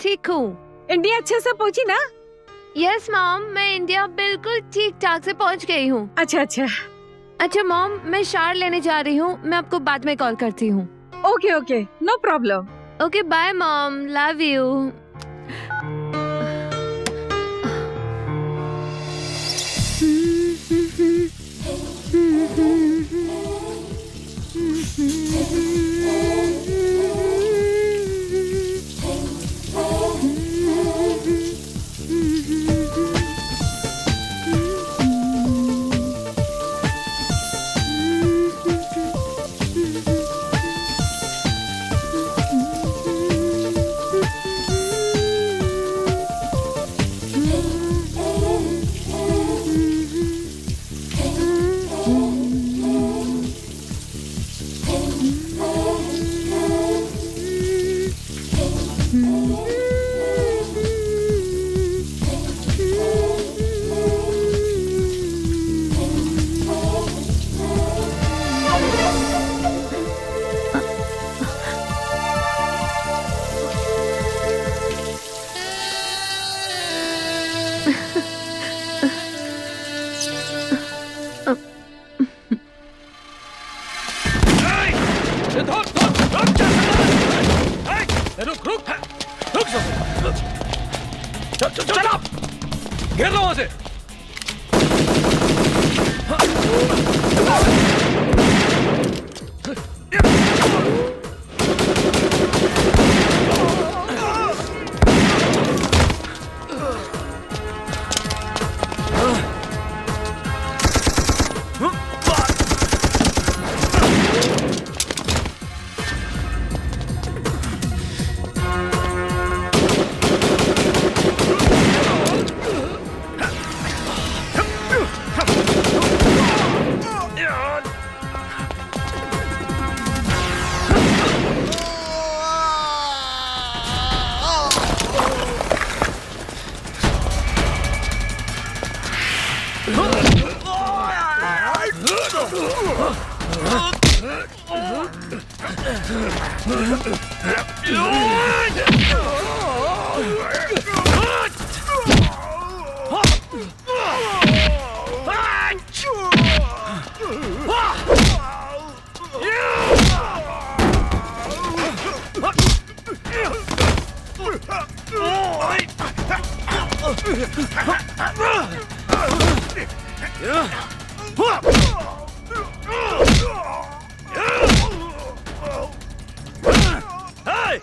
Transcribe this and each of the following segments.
ठीक हूँ। इंडिया अच्छे से पहुँची ना? यस मॉम, मैं इंडिया बिल्कुल ठीक ठाक से पहुँच गई हूँ। अच्छा अच्छा। अच्छा मॉम, मैं शार लेने जा रही हूँ, मैं आपको बाद में कॉल करती हूँ। Okay okay, no problem. Okay bye mom, love you. घेर लो वहां से।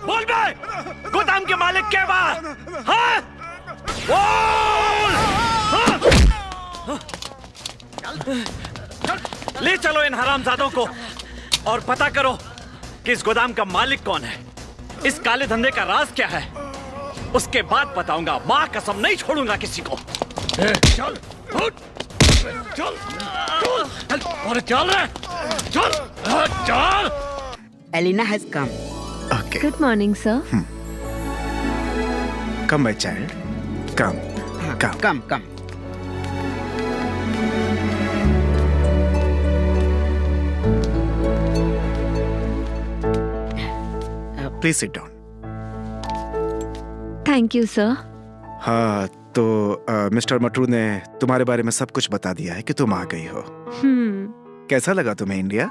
बोल बे, गोदाम के मालिक के बाद, हाँ? बोल! हाँ? ले चलो इन हरामजादों को और पता करो कि इस गोदाम का मालिक कौन है, इस काले धंधे का राज क्या है। उसके बाद बताऊंगा, माँ कसम नहीं छोड़ूंगा किसी को। चल, उठ, चल, चल, और चल रे, चल, चल। Elena has come. Okay. Good morning sir. Come, my child. Come. Come. Come, come. Please sit down. Thank you sir. हाँ, तो मिस्टर मटरू ने तुम्हारे बारे में सब कुछ बता दिया है कि तुम आ गई हो। कैसा लगा तुम्हें India?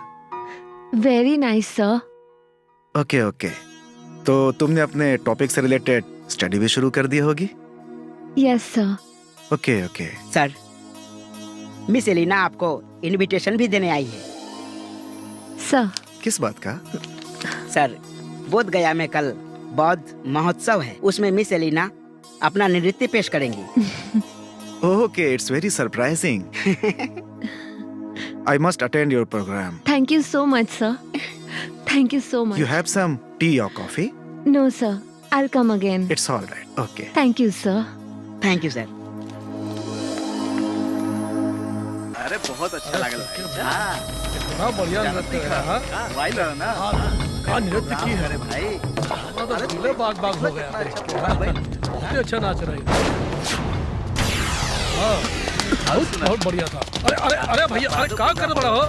Very nice sir. Okay okay, तो तुमने अपने टॉपिक से रिलेटेड स्टडी भी शुरू कर दी होगी? Yes sir. Okay okay. Sir, miss Elina आपको इनविटेशन भी देने आई है। सर, किस बात का? सर, बोध गया में कल बौद्ध महोत्सव है, उसमें मिस एलिना अपना नृत्य पेश करेंगी। Okay, it's very surprising. I must attend your program. Thank you so much sir. Thank you so much. You have some tea or coffee? No sir, I'll come again. It's all right. Okay. Thank you sir. Thank you sir. अरे बहुत अच्छा लगा भाई। इतना बढ़िया नृत्य है। हाँ, वाइल है ना। कहाँ नृत्य की है भाई। तो दिले बाग बाग हो गया। बहुत अच्छा नाच रही है। हाँ, बहुत बढ़िया था। अरे अरे अरे भैया, अरे क्या कर बड़ा हो?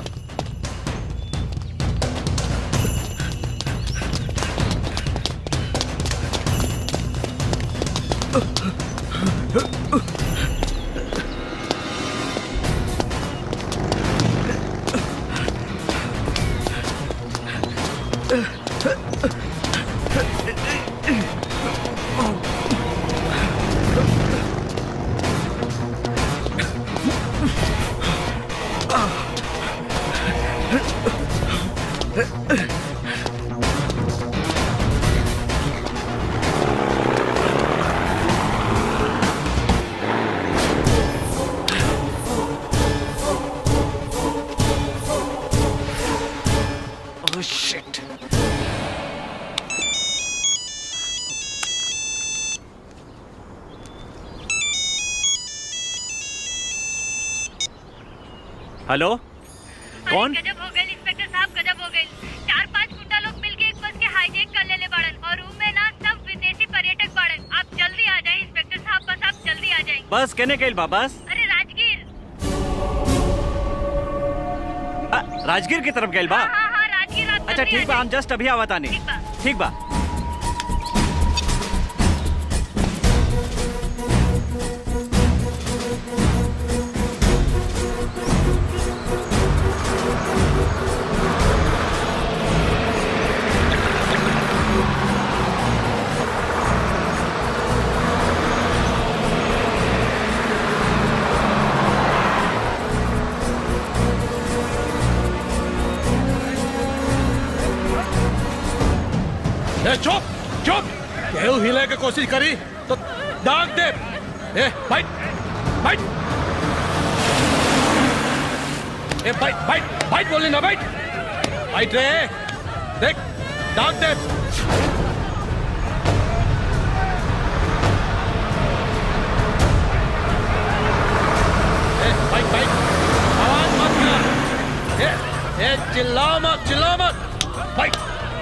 Oh shit. हेलो कौन? गजब हो गई इंस्पेक्टर साहब, गजब हो गई। 4-5 गुंडा लोग मिलके एक बस के हाईजैक कर लेले बाड़न और रूम में ना सब विदेशी पर्यटक बाड़न। आप जल्दी आ जाए इंस्पेक्टर साहब, बस आप जल्दी आ जाए। बस कहने के बा बस अरे राजगीर। राजगीर की तरफ गए बा। हाँ राजगीर। आप अच्छा जल्दी ठीक आ बा, जाए। हम जस्ट अभी आवतानी। ठीक बा। ए चुप चुप, केहू हिले के कोशिश करी तो दाग दे। ए बैठ बैठ, ए बैठ बैठ बैठ, बोली ना बैठ बैठ रे। देख दाग दे। ए बैठ बैठ, आवाज मत कर। ए चिल्ला मत बैठ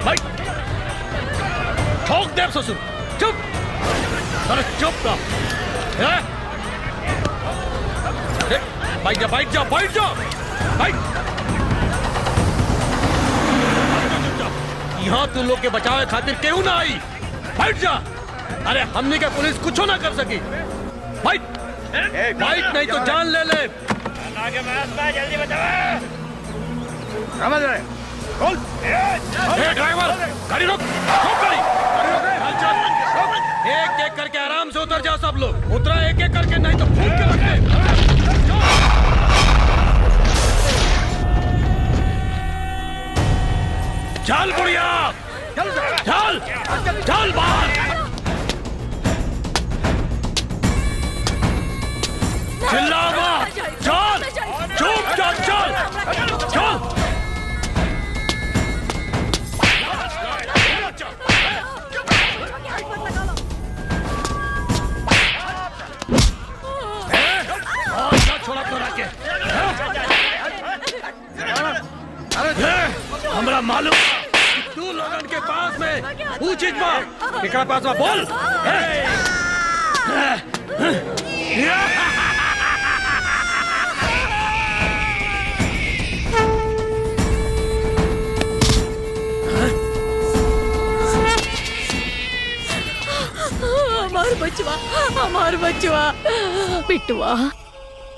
बैठ। ठोक दे ससुर, चुप। अरे चुप ना। बैठ जा बैठ जा बैठ जा बैठ। यहाँ तू लोग के बचावे खातिर केहू ना आई। बैठ जा। अरे हमने क्या पुलिस कुछ ना कर सकी। बैठ बैठ, नहीं तो जान ले ले। जल्दी बचाओ। ड्राइवर गाड़ी रोक, रोक गाड़ी। चल एक एक करके आराम से उतर जाओ सब लोग। उतरा एक एक करके, नहीं तो फूट के रख दे। चल बुढ़िया, चल चल बाहर। चिल्ला मत, चल चुप चल चल चल। छोड़ा तो रखे। हमरा मालूम तू लोगन के पास में पूछित बा, एकरा पास में बोल। हमार बचवा बिटवा,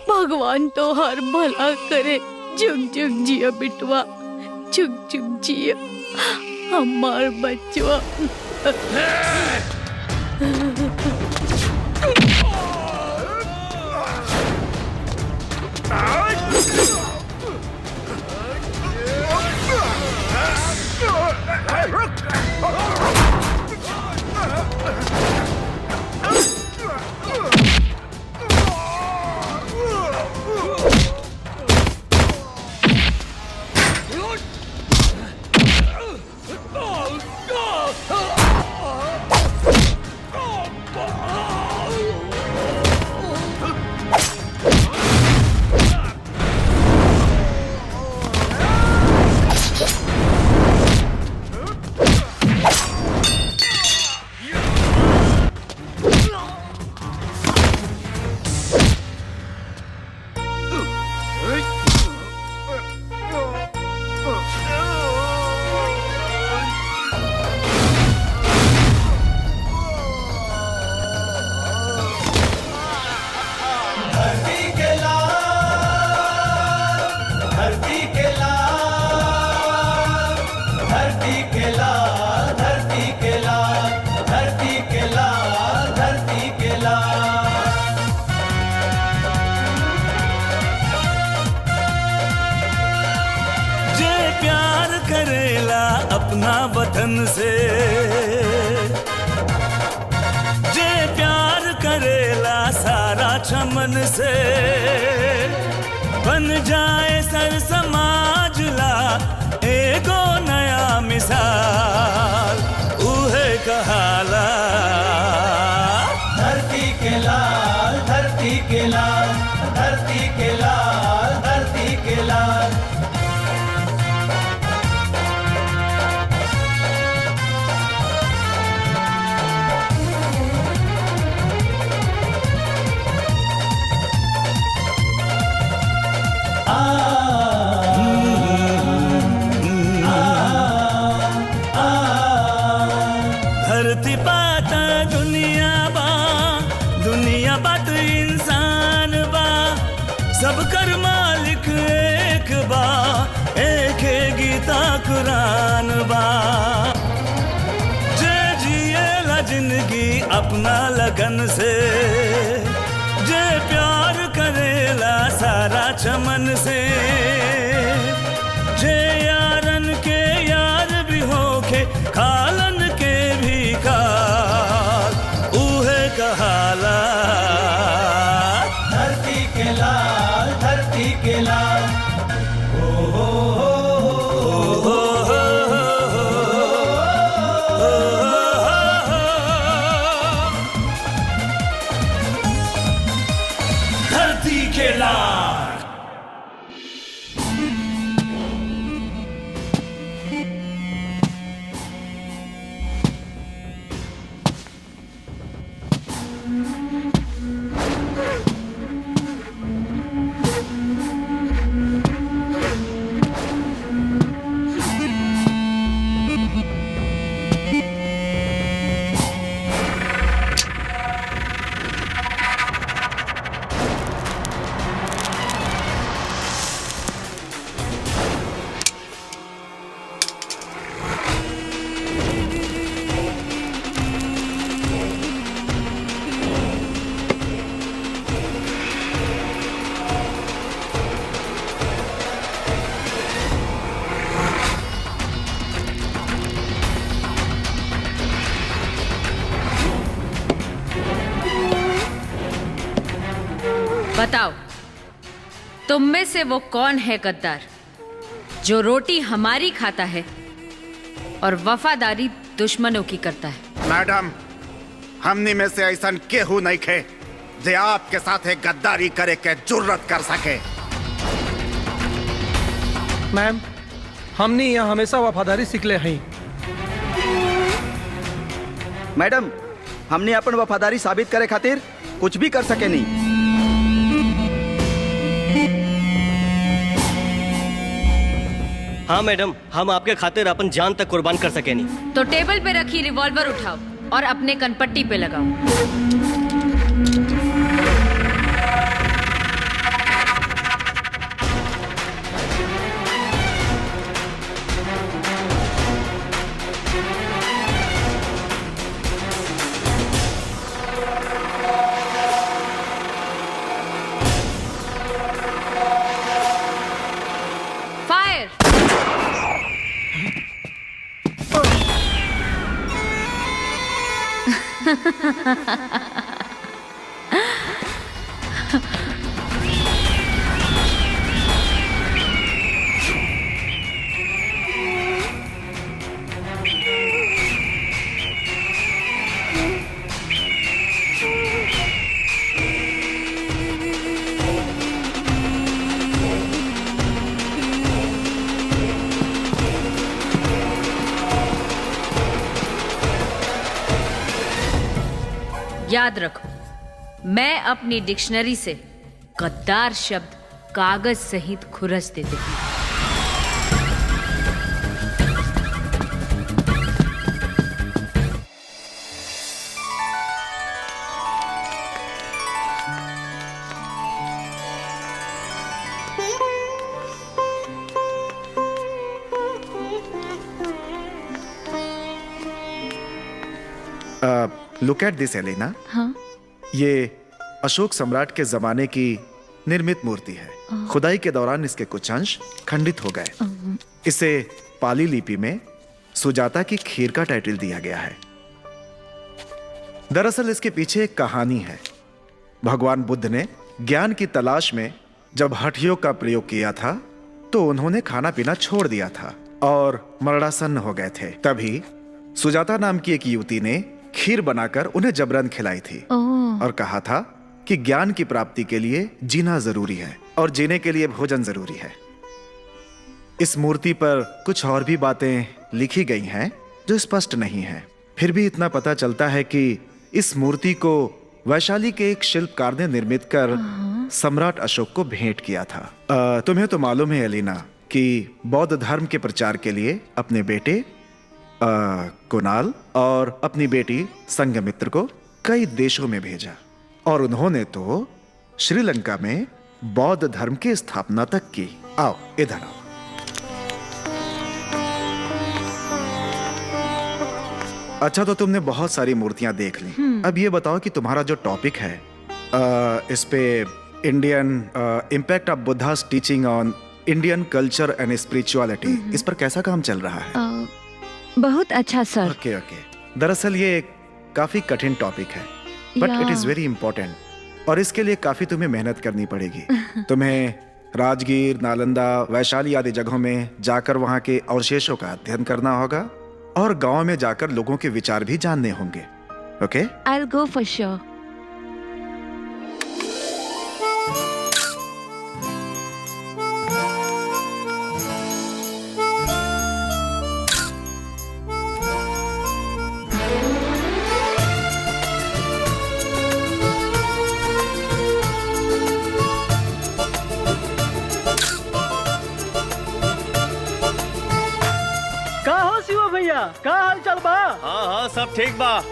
भगवान तो हर भला करे। जुग जुग जिया बिटवा, जुग जुग जिया हमार बचवा। अपना वतन से। जे प्यार करेला सारा चमन से, बन जाए सर समाज ला एगो नया मिसाल, उहे कहाला धरती के लाल, धरती के लाल, धरती के लाल, धरती के लाल। धरती पाता दुनिया बात इंसान बा, सब कर मालिक एक बा, एक गीता कुरान बा। जे जिएला जिंदगी अपना लगन से, जे प्यार करेला सारा चमन से, जे यारन के यार भी होके खालन के भी खाल, उहे कहाला धरती के लाल, धरती के लाल। धरती के लाल। बताओ, तुम में से वो कौन है गद्दार जो रोटी हमारी खाता है और वफादारी दुश्मनों की करता है? मैडम, हमनी में से ऐसा केहू नहीं खे जे आपके साथ एक गद्दारी करे के जुर्रत कर सके। मैम, हमने यहाँ हमेशा वफादारी सीखले हैं। मैडम, हमने अपन वफादारी साबित करे खातिर कुछ भी कर सके नहीं। हाँ मैडम, हम आपके खातिर अपन जान तक कुर्बान कर सके नहीं। तो टेबल पे रखी रिवॉल्वर उठाओ और अपने कनपट्टी पे लगाओ। फायर! याद रखो, मैं अपनी डिक्शनरी से गद्दार शब्द कागज सहित खुरच देती हूँ। Look at this Elena. हाँ? ये अशोक सम्राट के जमाने की निर्मित मूर्ति है। खुदाई के दौरान इसके कुछ अंश खंडित हो गए। इसे पाली लिपि में सुजाता की खीर का टाइटल दिया गया है। दरअसल इसके पीछे एक कहानी है। भगवान बुद्ध ने ज्ञान की तलाश में जब हठयोग का प्रयोग किया था तो उन्होंने खाना पीना छोड़ दिया था और मरणासन्न हो गए थे। तभी सुजाता नाम की एक युवती ने खीर बनाकर उन्हें जबरन खिलाई थी और कहा था कि ज्ञान की प्राप्ति के लिए जीना जरूरी है और जीने के लिए भोजन जरूरी है। इस मूर्ति पर कुछ और भी बातें लिखी गई हैं जो स्पष्ट नहीं हैं। फिर भी इतना पता चलता है कि इस मूर्ति को वैशाली के एक शिल्पकार ने निर्मित कर सम्राट अशोक को भेंट किया था। तुम्हें तो मालूम है एलिना कि बौद्ध धर्म के प्रचार के लिए अपने बेटे कुणाल और अपनी बेटी संघमित्र को कई देशों में भेजा और उन्होंने तो श्रीलंका में बौद्ध धर्म की स्थापना तक की। आओ इधर आओ। अच्छा, तो तुमने बहुत सारी मूर्तियां देख ली। अब ये बताओ कि तुम्हारा जो टॉपिक है इस पे Indian impact of Buddhas teaching on Indian culture and spirituality, इस पर कैसा काम चल रहा है? बहुत अच्छा सर। ओके। दरअसल ये एक काफी कठिन टॉपिक है but it is very important और इसके लिए काफी तुम्हें मेहनत करनी पड़ेगी। तुम्हें राजगीर, नालंदा, वैशाली आदि जगहों में जाकर वहाँ के अवशेषों का अध्ययन करना होगा और गांव में जाकर लोगों के विचार भी जानने होंगे। Okay? I'll go for sure. का हाल चाल बा? हाँ हाँ सब ठीक बा।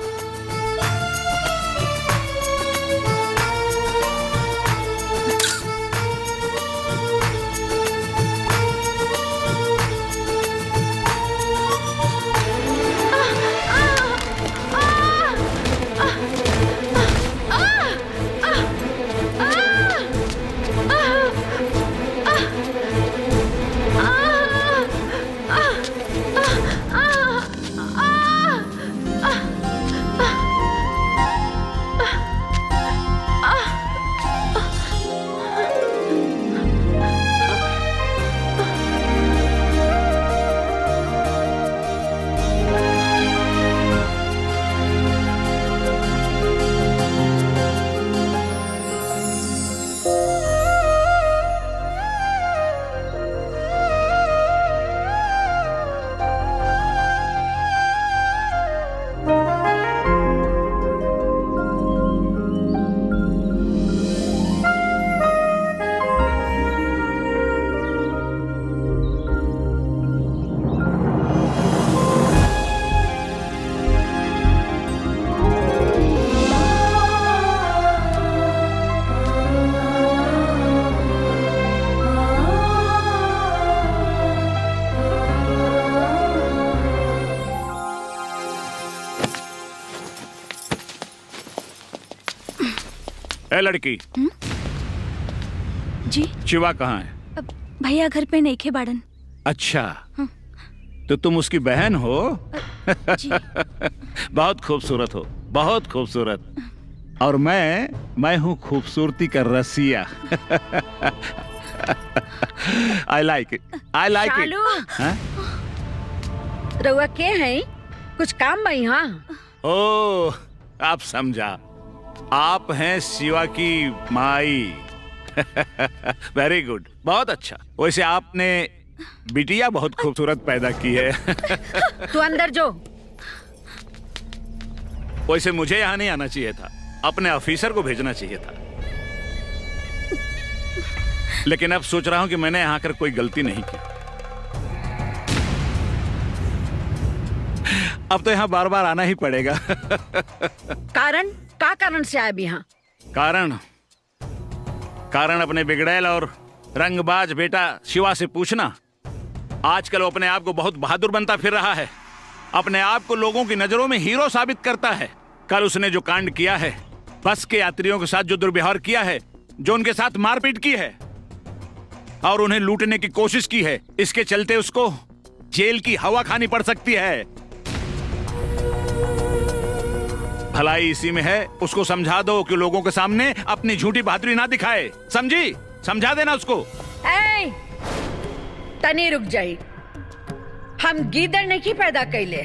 ए लड़की जी शिवा कहाँ है? भैया घर पे नहीं खे बाड़न। अच्छा तो तुम उसकी बहन हो? जी। बहुत खूबसूरत हो, बहुत खूबसूरत। और मैं हूँ खूबसूरती का रसिया। I like it, I like it. रउआ के हैं? कुछ काम में यहाँ? ओह आप समझा, आप हैं शिवा की माई। वेरी गुड, बहुत अच्छा। वैसे आपने बिटिया बहुत खूबसूरत पैदा की है। तू अंदर जो। वैसे मुझे यहाँ नहीं आना चाहिए था, अपने ऑफिसर को भेजना चाहिए था। लेकिन अब सोच रहा हूँ कि मैंने यहाँ आकर कोई गलती नहीं की। अब तो यहाँ बार बार आना ही पड़ेगा। कारण का कारण से आए यहाँ? कारण अपने बिगड़ैल और रंगबाज बेटा शिवा से पूछना। आजकल वो अपने आप को बहुत बहादुर बनता फिर रहा है, अपने आप को लोगों की नजरों में हीरो साबित करता है। कल उसने जो कांड किया है, बस के यात्रियों के साथ जो दुर्व्यवहार किया है, जो उनके साथ मारपीट की है और उन्हें लूटने की कोशिश की है, इसके चलते उसको जेल की हवा खानी पड़ सकती है। भलाई इसी में है, उसको समझा दो कि लोगों के सामने अपनी झूठी बहादुरी ना दिखाए। समझी? समझा देना उसको। ए, तनी रुक जाई। हम गीदड़ नहीं पैदा कैले,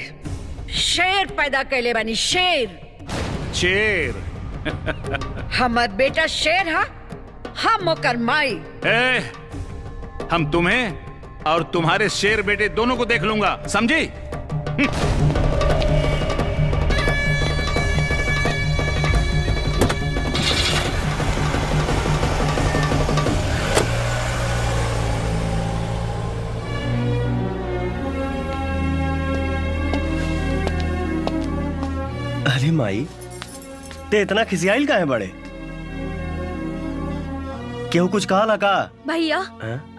शेर पैदा कैले बानी, शेर। शेर? हमर बेटा शेर हा, हम ओकर माई। हम तुम्हें और तुम्हारे शेर बेटे दोनों को देख लूंगा, समझी? अरे माई, ते इतना खिसियाइल का है बड़े? केहू कुछ कहा लगा? भैया,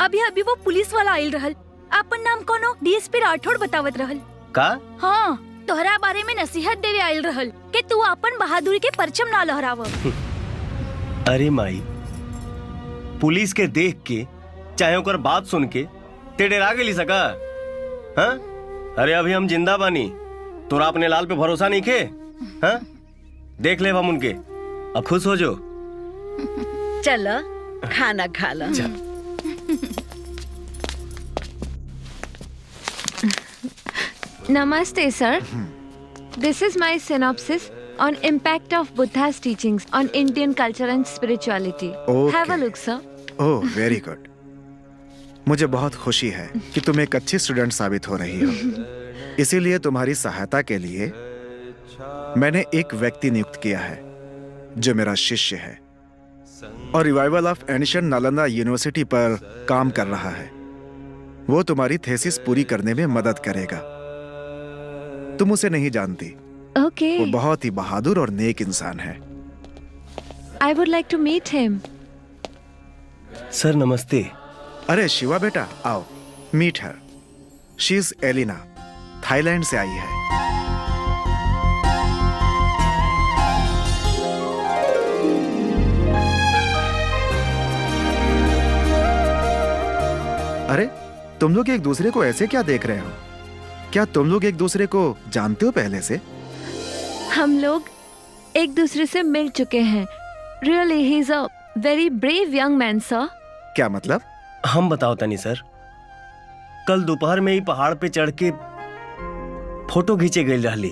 अभी अभी वो पुलिस वाला आयल रहल। अपन नाम कोनो डीएसपी राठौड़ बतावत रहल। का? हाँ, तोहरा बारे में नसीहत देवे आयल रहल कि तू अपन बहादुरी के परचम ना लहराव। अरे माई, पुलिस के देख के चाहे ओकर बात सुन के ते डरा गेली सका? हाँ? अरे अभी हम जिंदा बानी, तोरा अपने लाल पे भरोसा नहीं खे? हाँ? देख ले हम उनके, अब खुश हो जो। चलो खाना खा लो। Namaste, sir. This is my synopsis on impact of Buddha's teachings on Indian culture and spirituality. Okay. Have a look, sir. Oh, very good. मुझे बहुत खुशी है कि तुम एक अच्छी स्टूडेंट साबित हो रही हो। इसीलिए तुम्हारी सहायता के लिए मैंने एक व्यक्ति नियुक्त किया है जो मेरा शिष्य है और revival of ancient Nalanda university पर काम कर रहा है। वो तुम्हारी थीसिस पूरी करने में मदद करेगा। तुम उसे नहीं जानती। Okay. वो बहुत ही बहादुर और नेक इंसान है। I would like to meet him. सर नमस्ते। अरे शिवा बेटा, आओ, meet her. She is Elina, Thailand से आई है। अरे तुम लोग एक दूसरे को ऐसे क्या देख रहे हो? क्या तुम लोग एक दूसरे को जानते हो पहले से? हम लोग एक दूसरे से मिल चुके हैं। Really, he's a very brave young man, sir. क्या मतलब? हम बताओ तनी सर, कल दोपहर में ही पहाड़ पे चढ़ के फोटो खींचे गई रहली।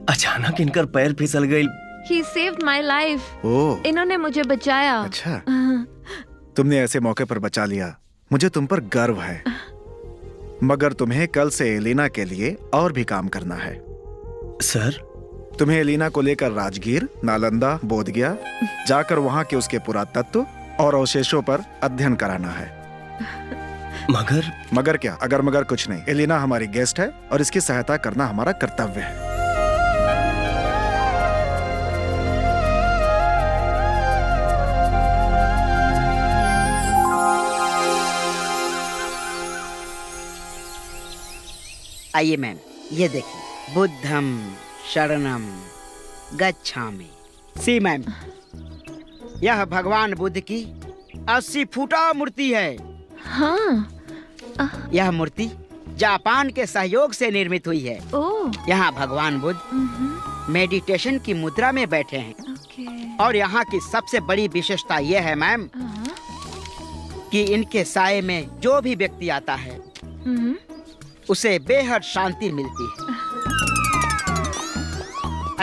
अचानक इनकर पैर फिसल गई। He saved my life. ओह, इन्होंने मुझे बचाया। अच्छा, तुमने ऐसे मौके पर बचा लिया, मुझे तुम पर गर्व है। मगर तुम्हें कल से एलिना के लिए और भी काम करना है। सर? तुम्हें एलिना को लेकर राजगीर, नालंदा, बोधगया जाकर वहाँ के उसके पुरातत्व और अवशेषों पर अध्ययन कराना है। मगर क्या? अगर मगर कुछ नहीं। एलिना हमारी गेस्ट है और इसकी सहायता करना हमारा कर्तव्य है। आइए मैम, ये देखिए, बुद्धम शरणम गच्छामि। सी मैम, यह भगवान बुद्ध की 80 फुटा मूर्ति है। हाँ। यह मूर्ति जापान के सहयोग से निर्मित हुई है। यहाँ भगवान बुद्ध मेडिटेशन की मुद्रा में बैठे हैं। और यहाँ की सबसे बड़ी विशेषता यह है मैम कि इनके साये में जो भी व्यक्ति आता है उसे बेहद शांति मिलती है।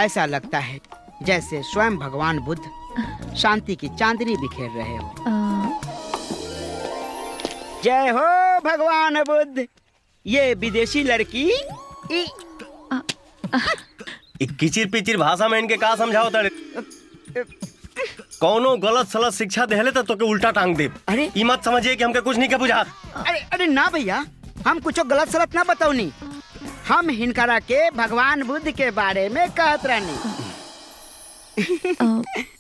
ऐसा लगता है जैसे स्वयं भगवान बुद्ध शांति की चांदनी बिखेर रहे हो। जय हो भगवान बुद्ध। ये विदेशी लड़की किचिर पिचिर भाषा में इनके का समझाओ तारे? कौनो गलत सलत शिक्षा देहले तो के उल्टा टांग दे। अरे ई मत समझिए कि हमके कुछ नहीं के बुझा। अरे ना भैया, हम कुछ गलत सलत ना बताओ नी। हम हिनकरा के भगवान बुद्ध के बारे में कहत रहनी।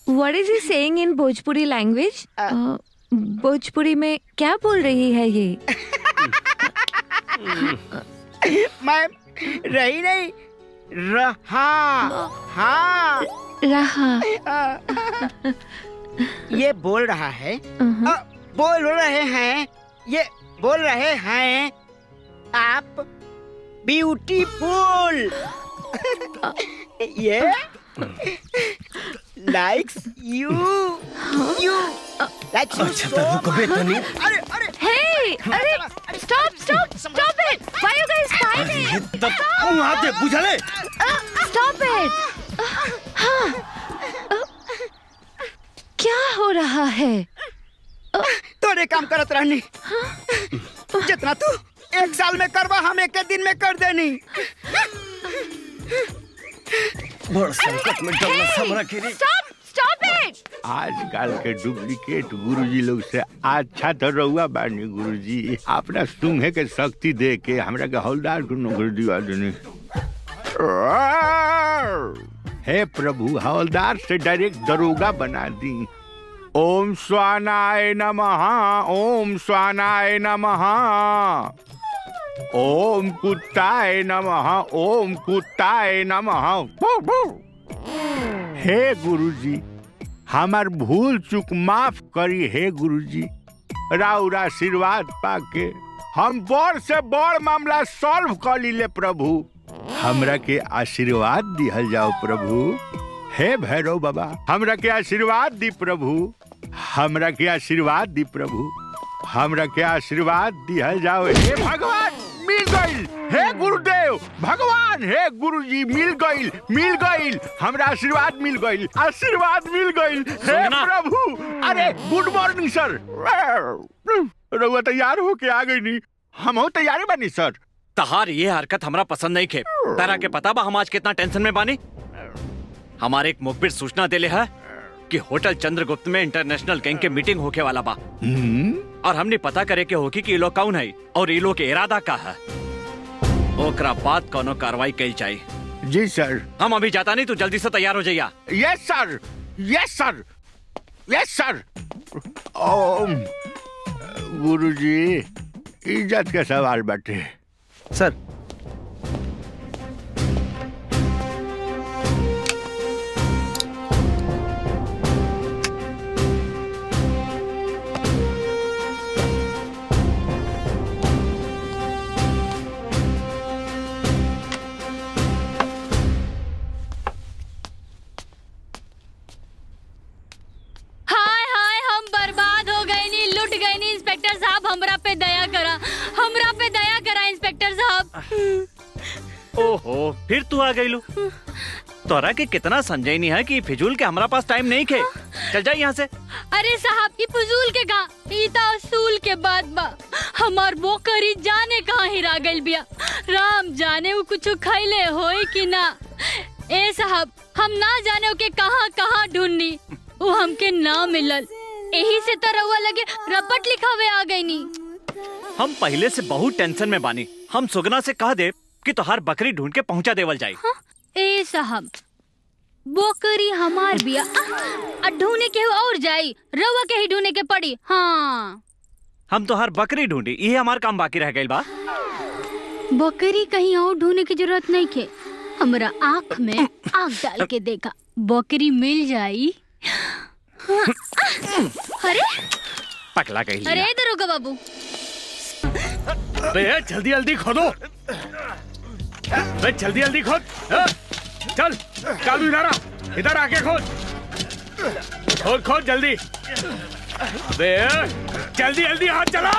What is he saying in Bhojpuri language? Bhojpuri में क्या बोल रही है ये? मैं रही नहीं, रहा। हाँ, रहा। ये बोल रहा है, बोल रहे हैं, ये बोल रहे हैं आप ब्यूटीफुल ये लाइक्स यू लाइक्स यू अरे अरे Hey! अरे stop it! Why you guys fighting? बुझले Stop it! क्या हो रहा है? तोरे काम करत रहनी जितना तू 1 साल में करवा हम 1 दिन में कर देनी। बड़ संकट में डरना हमरा के रे। Stop it! आजकल के डुप्लीकेट गुरुजी लोग से अच्छा तो रहुआ बानी गुरुजी, अपना सुंघे के शक्ति दे के हमरा के हौलदार को नौकरी दिवा देनी। हे प्रभु, हवलदार से डायरेक्ट दरोगा बना दी। ओम स्वानाय नमः, ओम स्वानाय नमः, ओम कुत्ताय नमः, ओम कुत्ताय नमः। हे गुरुजी, हमार भूल चूक माफ करी। हे गुरुजी, राउर आशीर्वाद पाके हम बड़ से बड़ मामला सॉल्व कर लीले प्रभु। हमरा के आशीर्वाद दिहल जाओ प्रभु। हे भैरव बाबा, हमरा के आशीर्वाद दी प्रभु, हमरा के आशीर्वाद दी प्रभु, हमरा के आशीर्वाद दिहल जाओ। हे भगवान, मिल गईल। हे गुरुदेव भगवान, हे गुरुजी, मिल गईल, हमरा आशीर्वाद मिल गईल, आशीर्वाद मिल गईल। हे प्रभु, अरे गुड मॉर्निंग सर। रउआ तैयार होके आ गई नी, हम तैयार बानी सर। तहार ये हरकत हमरा पसंद नहीं खे। तारा के पता बा हम आज कितना टेंशन में बानी। हमारे एक मुखबिर सूचना देले है कि होटल चंद्रगुप्त में इंटरनेशनल गैंग के मीटिंग होके वाला बा और हमने पता करे के होगी कि ये लोग कौन है और ये लोग के इरादा का है। ओकरा बाद कोनो कार्रवाई कई जाए। जी सर। हम अभी जाता नहीं, तू जल्दी से तैयार हो जाइया। Yes sir, yes sir, yes sir. Om Guruji, इज्जत का सवाल बाटे सर। ओहो, फिर तू आ गई लू। तोरा के कितना संजयनी है कि फिजूल के हमारा पास टाइम नहीं खे। चल जाए यहाँ से। अरे साहब, ये फजूल के कहा, ईता असूल के बाद बा। हमार बोकरी जाने कहाँ हिरा गइल बिया। राम जाने वो कुछ खैले होई कि ना। ए साहब, हम ना जाने के कहाँ कहाँ ढूंढनी, वो हमके ना मिलल। यही से तो रउआ लगे रपट लिखावे आ गई नी। हम पहले से बहुत टेंशन में बानी। हम सुगना से कह दे कि तोहार बकरी ढूंढ के पहुंचा देवल जाए। हाँ? ए साहब, बोकरी हमार बिया ढूंढने के और जाई, रउआ के ही ढूंढने के पड़ी। हाँ, हम तोहार बकरी ढूंढी, ये हमार काम बाकी रह गई बा। बकरी कहीं और ढूंढने की जरूरत नहीं के। हमरा आँख में आँख डाल के देखा, बकरी मिल जाई। अरे पकला गई। अरे दरोगा बाबू, जल्दी जल्दी खोदो, जल्दी जल्दी खोद। चल कालू, इधर आके खोद, खोद खोद जल्दी। जल्दी जल्दी हाथ चला,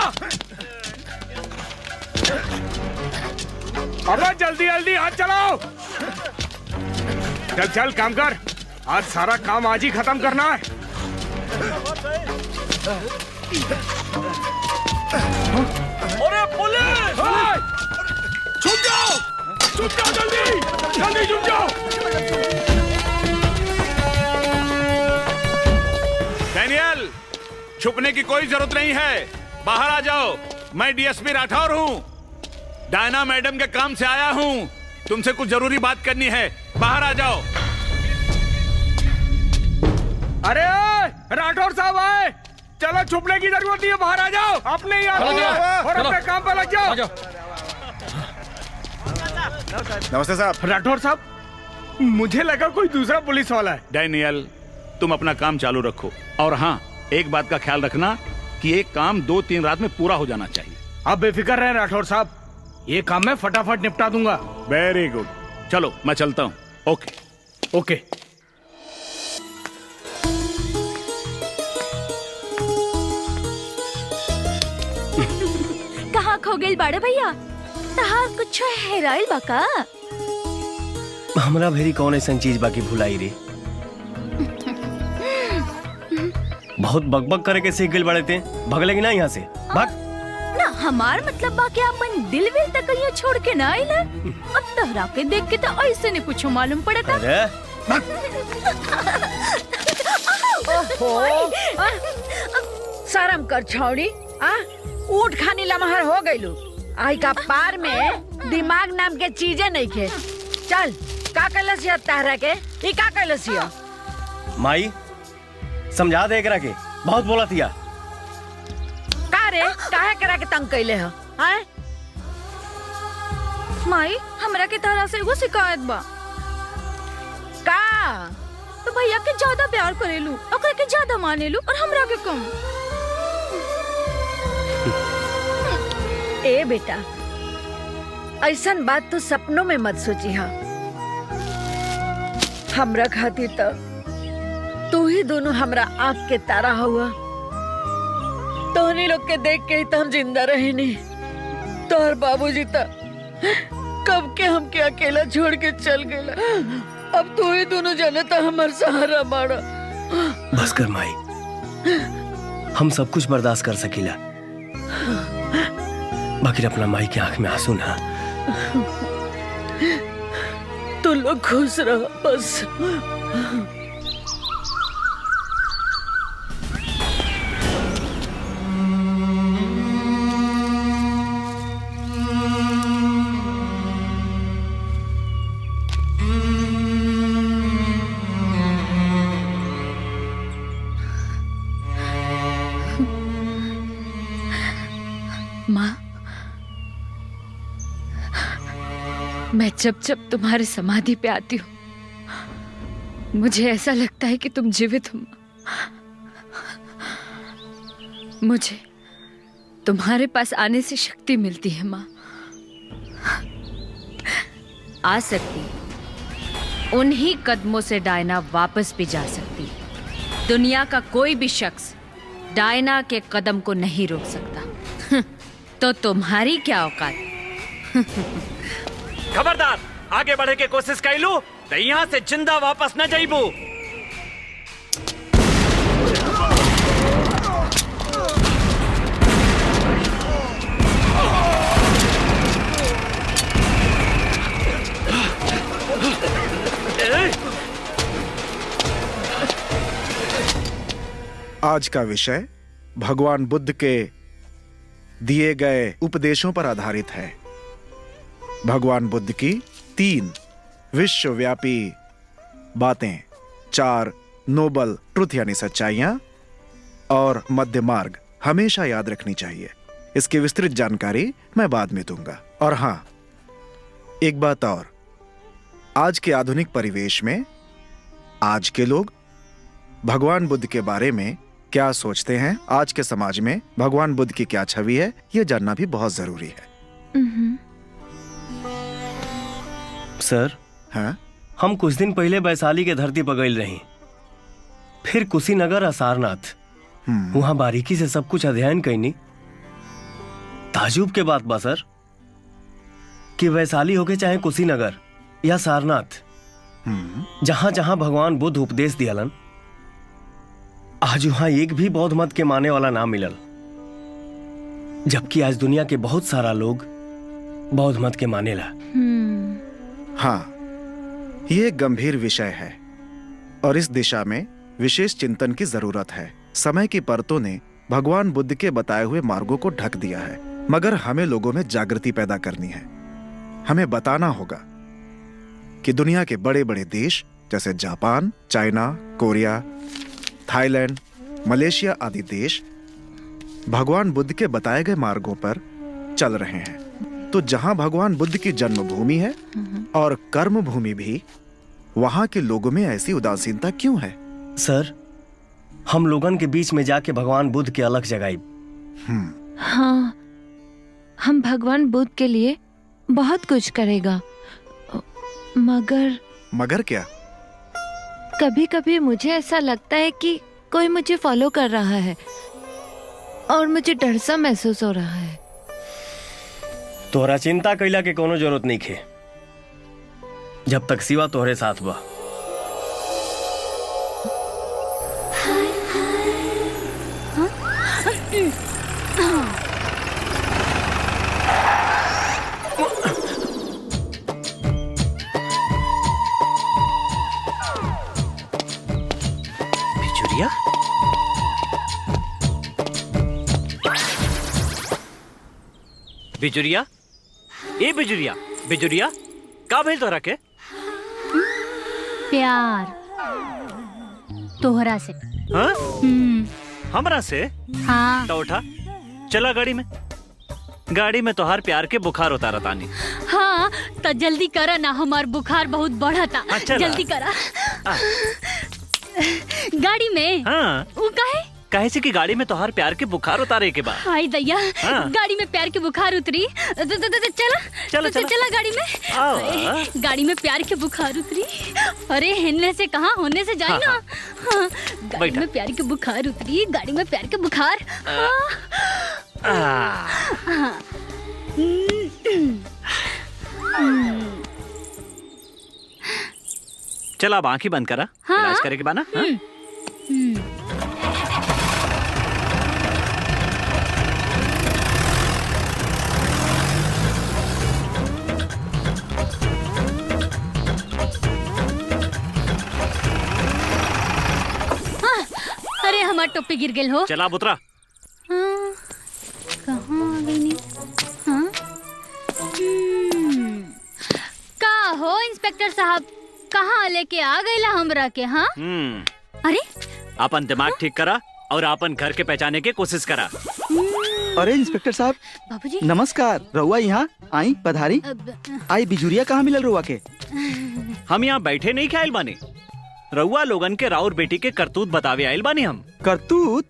अब जल्दी जल्दी हाथ चलाओ। चल चल काम कर, आज सारा काम आज ही खत्म करना है। अरे पुलिस! छुप जाओ, जल्दी जल्दी छुप जाओ। डैनियल, छुपने की कोई जरूरत नहीं है, बाहर आ जाओ। मैं डीएसपी राठौर हूँ, डायना मैडम के काम से आया हूँ। तुमसे कुछ जरूरी बात करनी है, बाहर आ जाओ। अरे राठौर साहब आए, चलो छुपने की जरूरत नहीं है, बाहर आ जाओ। अपने ही आदमी और अपने काम पर लग जाओ। नमस्ते साहब। राठौर साहब, मुझे लगा कोई दूसरा पुलिस वाला है। डैनियल, तुम अपना काम चालू रखो, और हाँ, एक बात का ख्याल रखना कि एक काम 2-3 रात में पूरा हो जाना चाहिए। आप बेफिक्र रहें राठौर साहब, ये काम मैं फटाफट निपटा दूंगा। वेरी गुड, चलो मैं चलता हूँ। Okay okay. कहाँ खो गए बड़े भैया? तहार कुछ हेराइल बाका? हमरा भेरी कौन ऐसा चीज बाकी भुलाई रे? बहुत बकबक करे के सीख गए बड़े थे, भगले की ना यहाँ से, भाग। ना हमार मतलब बाकी अपन दिल विल तक कहीं छोड़ के ना आइला। अब तहरा के देख के तो ऐसे नहीं कुछ मालूम पड़ता। अरे ओहो, शर्म कर छौड़ी। ऊँट खानी लमहर हो गईलू। आई का पार में दिमाग नाम के चीजें नहीं खे। चल का कलसिया तहरा के ई का कलसिया? माई समझा दे एकरा के, बहुत बोला थिया। का रे काहे करा के तंग कैले हो? हैं? माई हमरा के तरह से एगो शिकायत बा। का? तो भैया के ज्यादा प्यार करेलू, ओकरा के ज्यादा मानेलू और हमरा के कम। ए बेटा, ऐसन बात तो सपनों में मत सोची हा। हमरा खातिर तो तू ही दोनों हमरा आँख के तारा हुआ। तोहनी लोग के देख के ही तो हम जिंदा रहे नहीं। तोहर बाबूजी तो कब के हमके अकेला छोड़ के चल गए। अब तू ही दोनों जाने तो हमार सहारा बाड़ा। बस कर माई, हम सब कुछ बर्दाश्त कर सकीला, बाकी अपना माई की आंख में आंसू ना। तू लोग खुश रहो बस। माँ, मैं जब जब तुम्हारे समाधि पे आती हूँ मुझे ऐसा लगता है कि तुम जीवित हो। मुझे तुम्हारे पास आने से शक्ति मिलती है माँ। आ सकती, उन्हीं कदमों से डायना वापस भी जा सकती। दुनिया का कोई भी शख्स डायना के कदम को नहीं रोक सकता। तो तुम्हारी क्या औकात? खबरदार, आगे बढ़े के कोशिश कैलू तो यहाँ से जिंदा वापस न जाइबू। आज का विषय भगवान बुद्ध के दिए गए उपदेशों पर आधारित है। भगवान बुद्ध की 3 विश्वव्यापी बातें, 4 नोबल ट्रुथ यानी सच्चाइयां और मध्य मार्ग हमेशा याद रखनी चाहिए। इसकी विस्तृत जानकारी मैं बाद में दूंगा। और हां, एक बात और, आज के आधुनिक परिवेश में आज के लोग भगवान बुद्ध के बारे में क्या सोचते हैं, आज के समाज में भगवान बुद्ध की क्या छवि है, यह जानना भी बहुत जरूरी है। सर, हाँ? हम कुछ दिन पहले वैशाली के धरती पर गए रही, फिर कुशीनगर और सारनाथ। वहां बारीकी से सब कुछ अध्ययन कैनी। ताजुब के बात बा सर कि वैशाली होके चाहे कुशीनगर या सारनाथ, जहां जहां भगवान बुद्ध उपदेश दियालन, आज वहां एक भी बौद्ध मत के माने वाला ना मिलल। जबकि आज दुनिया के बहुत सारा लोग बौद्ध मत के मानेला। हाँ, ये एक गंभीर विषय है और इस दिशा में विशेष चिंतन की जरूरत है। समय की परतों ने भगवान बुद्ध के बताए हुए मार्गों को ढक दिया है, मगर हमें लोगों में जागृति पैदा करनी है। हमें बताना होगा कि दुनिया के बड़े बड़े देश जैसे Japan, China, Korea, Thailand, Malaysia आदि देश भगवान बुद्ध के बताए गए मार्गों पर चल रहे हैं। तो जहां भगवान बुद्ध की जन्मभूमि है और कर्म भूमि भी, वहां के लोगों में ऐसी उदासीनता क्यों है? सर, हम लोगन के बीच में जाके भगवान बुद्ध के अलग जगाई। हाँ, हम भगवान बुद्ध के लिए बहुत कुछ करेगा, मगर मगर क्या? कभी कभी मुझे ऐसा लगता है कि कोई मुझे फॉलो कर रहा है और मुझे डर सा महसूस हो रहा है। तोहरा चिंता कैला के कोनो जरूरत नहीं खे, जब तक शिवा तोहरे साथ बा। बिजुरिया? बिजुरिया? ए बिजुरिया, बिजुरिया का भेल तोहरा के? प्यार तोहरा से। हाँ? हमरा से? हाँ। तो उठा, चला गाड़ी में। गाड़ी में तोहार प्यार के बुखार उतारा तानी। हाँ तो जल्दी करा ना, हमार बुखार बहुत बढ़ा था। अच्छा जल्दी करा। गाड़ी में? हाँ। वो काहे? काहे से कि गाड़ी में तोहार प्यार के बुखार उतारे के बाद। हाय दैया, हाँ। गाड़ी में प्यार के बुखार उतरी। चला चला गाड़ी में। आओ। अरे, गाड़ी में प्यार के बुखार उतरी। अरे हिलने से कहाँ, होने से जाए ना। हाँ, गाड़ी में प्यार के बुखार उतरी, गाड़ी में प्यार के बुखार। हाँ। चल अब आंखें बंद करा। हाँ। इलाज करे के बाना। हाँ? अरे हमार टोपी गिर गेल हो। चला बुतरा। हाँ, कहाँ आ गई नी? हाँ? का हो इंस्पेक्टर साहब, कहाँ लेके आ गईला हमरा के? हाँ? अरे अपन दिमाग ठीक करा और अपन घर के पहचाने के कोशिश करा। अरे इंस्पेक्टर साहब, बाबूजी नमस्कार। रउआ यहाँ आई पधारी। आई बिजुरिया कहाँ मिलल रउआ के? हम यहाँ बैठे नहीं ख्याल बानी, रउआ लोगन के राउर बेटी के करतूत बतावे आयल बानी हम। करतूत?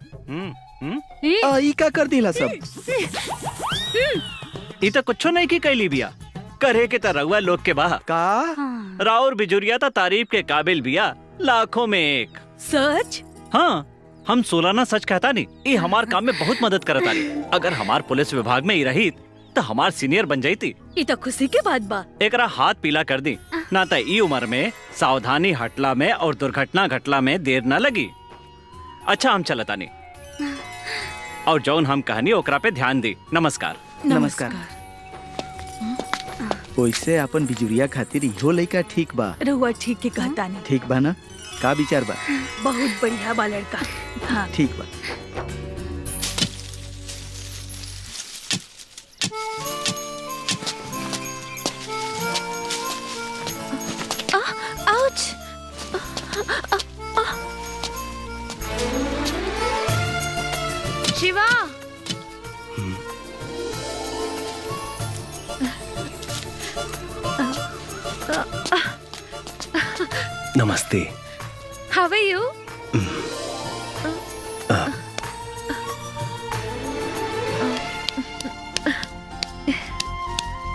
ई का कर दिला सब? ई तो कुछ नहीं की कैली बिया, करे के रउआ लोग के बाहा का राउर बिजुरिया ता तारीफ के काबिल बिया, लाखों में एक। सच? हाँ, हम सोलाना सच कहता नहीं। ये हमार काम में बहुत मदद करता नहीं। अगर हमार पुलिस विभाग में ही रही तो हमार सीनियर बन जाती। ये तो खुशी के बात बा। एकरा हाथ पीला कर दी ना, तो ई उम्र में सावधानी हटला में और दुर्घटना घटला में देर न लगी। अच्छा हम चलता नहीं, और जौन हम कहानी ओकरा पे ध्यान दी। नमस्कार। नमस्कार। ओइसे अपन बिजुरिया खातिर इहो लइका ठीक बा? रहुआ ठीक के कहता नहीं। ठीक बा ना? का विचार बा? बहुत बढ़िया बा लड़का। हाँ ठीक बा। आउच! शिवा! नमस्ते। How are you?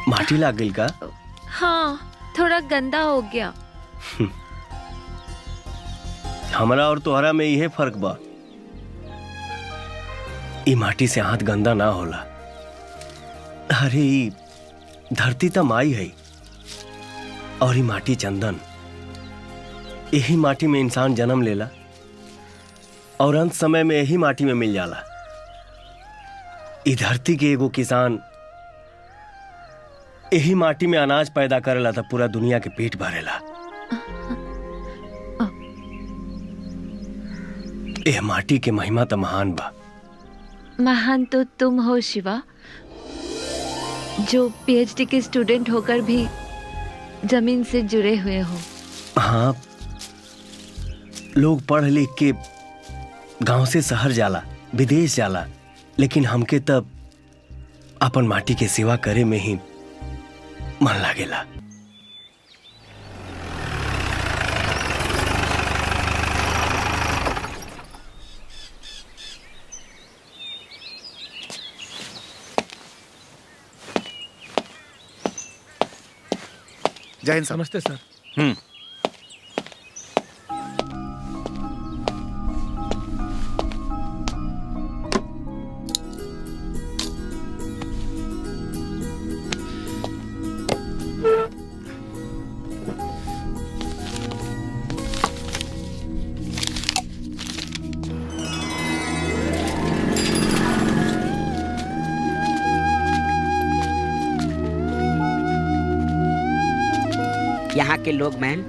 माटी लाग गई का? हाँ, थोड़ा गंदा हो गया। हमरा और तोहरा में यह फर्क बा, ई माटी से हाथ गंदा ना होला। अरे ई धरती त माई है और ई माटी चंदन। यही माटी में इंसान जन्म लेला और अंत समय में यही माटी में मिल जाला। ई धरती के एगो किसान यही माटी में अनाज पैदा करेला तो पूरा दुनिया के पेट भरेला। यह माटी के महिमा तो महान बा। महान तो तुम हो शिवा, जो पीएचडी के स्टूडेंट होकर भी जमीन से जुड़े हुए हो। हाँ, लोग पढ़ लिख के गांव से शहर जाला, विदेश जाला, लेकिन हमके तब अपन माटी के सेवा करे में ही मन लागेला। जय हिंद साहब। नमस्ते सर। यहाँ के लोग मैम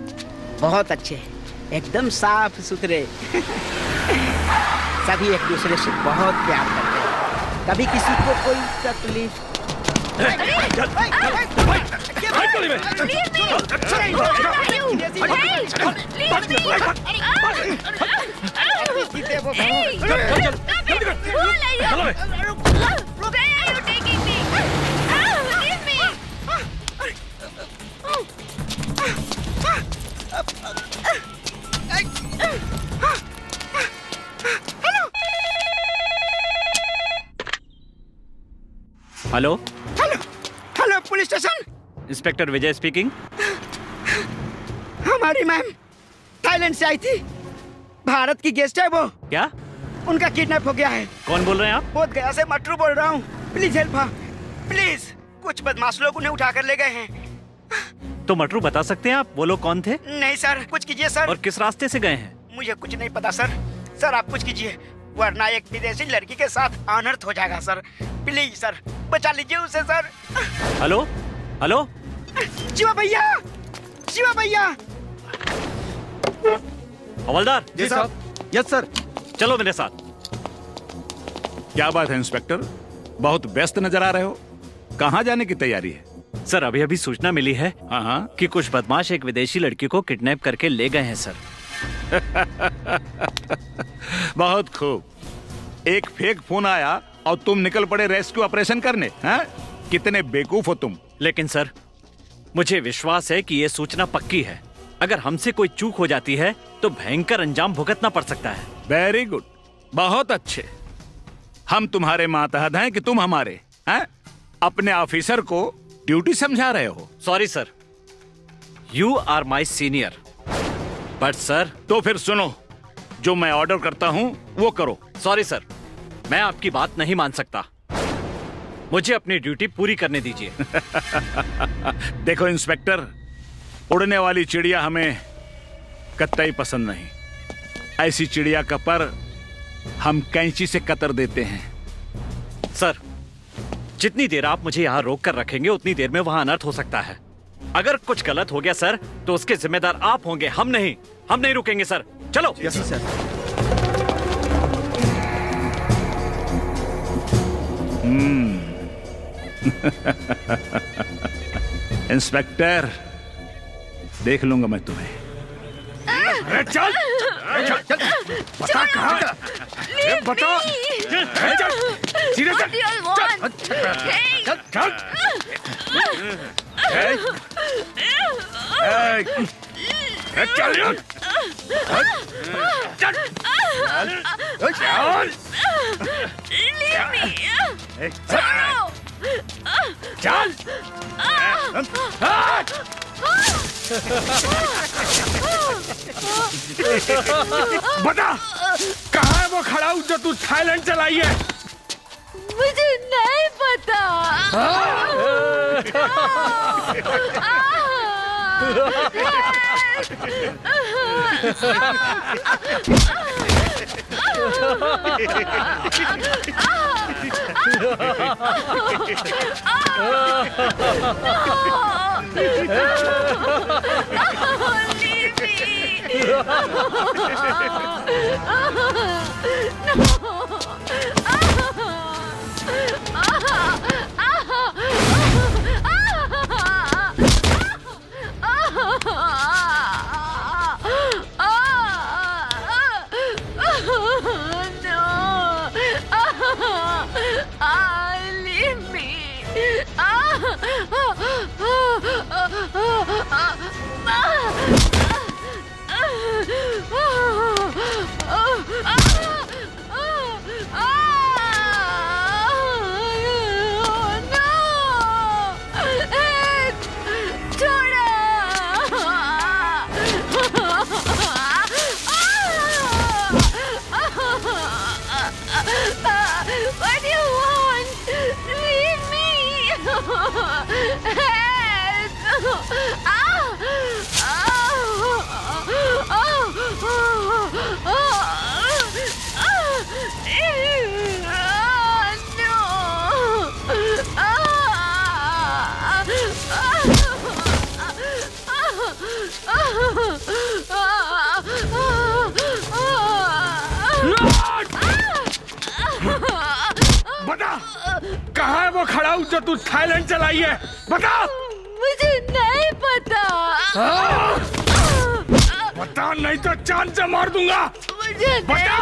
बहुत अच्छे हैं, एकदम साफ सुथरे। सभी एक दूसरे से बहुत प्यार करते हैं, कभी किसी को कोई तकलीफ। Hello hello hello police station. Inspector Vijay speaking. हमारी मैम थाईलैंड से आई थी, भारत की गेस्ट है वो। क्या? उनका किडनैप हो गया है। कौन बोल रहे हैं आप? बोध गया से मटरू बोल रहा हूँ, प्लीज हेल्प हर, प्लीज। कुछ बदमाश लोग उन्हें उठा कर ले गए हैं। तो मटरू बता सकते हैं आप वो लोग कौन थे? नहीं सर, कुछ कीजिए सर। और किस रास्ते से गए हैं? मुझे कुछ नहीं पता सर। सर आप कुछ कीजिए, वरना एक विदेशी लड़की के साथ अनर्थ हो जाएगा सर। प्लीज सर, बचा लीजिए उसे सर। हेलो हेलो शिवा भैया, शिवा भैया। हवलदार। जी साहब। Yes sir. चलो मेरे साथ। क्या बात है इंस्पेक्टर, बहुत व्यस्त नजर आ रहे हो, कहाँ जाने की तैयारी है? सर अभी अभी सूचना मिली है हाँ कि कुछ बदमाश एक विदेशी लड़की को किडनैप करके ले गए हैं सर। बहुत खूब। एक फेक फोन आया और तुम निकल पड़े रेस्क्यू ऑपरेशन करने, हैं? कितने बेवकूफ हो तुम। लेकिन सर मुझे विश्वास है कि ये सूचना पक्की है। अगर हमसे कोई चूक हो जाती है तो भयंकर अंजाम भुगतना पड़ सकता है। वेरी गुड, बहुत अच्छे। हम तुम्हारे मातहत हैं कि तुम हमारे हैं? अपने ऑफिसर को ड्यूटी समझा रहे हो। Sorry sir, you are my senior. But sir. तो फिर सुनो, जो मैं ऑर्डर करता हूँ वो करो। सॉरी सर, मैं आपकी बात नहीं मान सकता। मुझे अपनी ड्यूटी पूरी करने दीजिए। देखो इंस्पेक्टर, उड़ने वाली चिड़िया हमें कतई पसंद नहीं। ऐसी चिड़िया का पर हम कैंची से कतर देते हैं। सर जितनी देर आप मुझे यहाँ रोक कर रखेंगे उतनी देर में वहाँ अनर्थ हो सकता है। अगर कुछ गलत हो गया सर तो उसके जिम्मेदार आप होंगे, हम नहीं रुकेंगे सर। चलो। Yes sir. इंस्पेक्टर, देख लूंगा मैं तुम्हें। अरे चल, बता कहाँ? बता। सीधे चल। चल। चल। बता कहाँ है वो खड़ा जो तू थाईलैंड चलाई है? मुझे नहीं पता। बता कहाँ है वो खड़ाऊ जो तू थाईलैंड चलाई है? बता। मुझे नहीं पता। बता नहीं तो चांद से मार दूंगा। मुझे बता।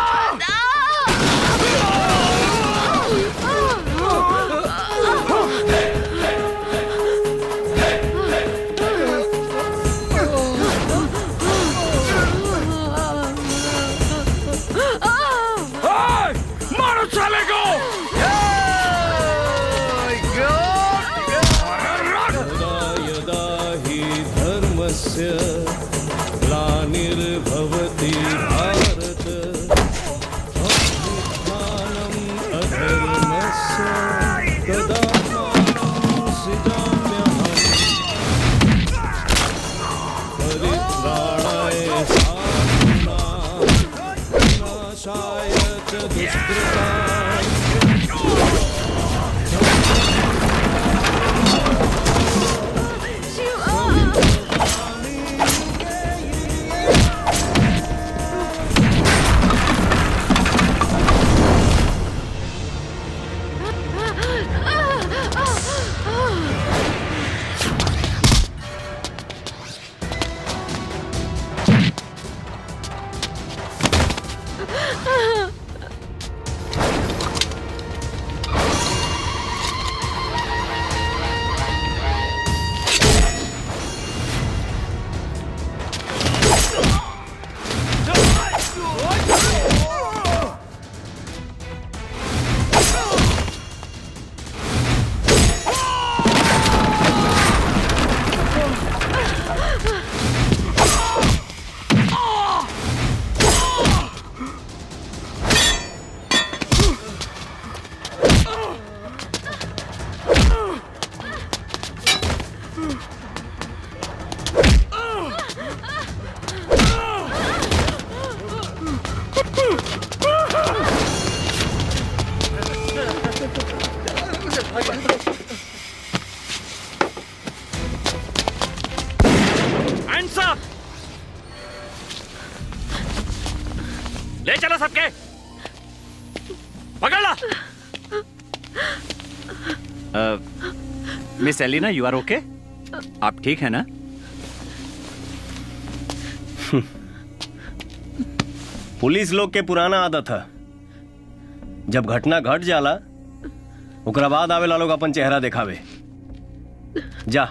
मारो साले को। यदा हि धर्मस्य ग्लानिर्भवति भारत अभ्युत्थानम् अधर्मस्य तदात्मानं सृजाम्यहम् परित्राणाय साधूनां विनाशाय च दुष्कृताम् ले चलो सबके, पकड़ ला। Miss Elina, you are okay? आप ठीक है ना? पुलिस लोग के पुराना आदत है, जब घटना घट जाला ओकरा बाद आवेला लोग अपन चेहरा दिखावे। जा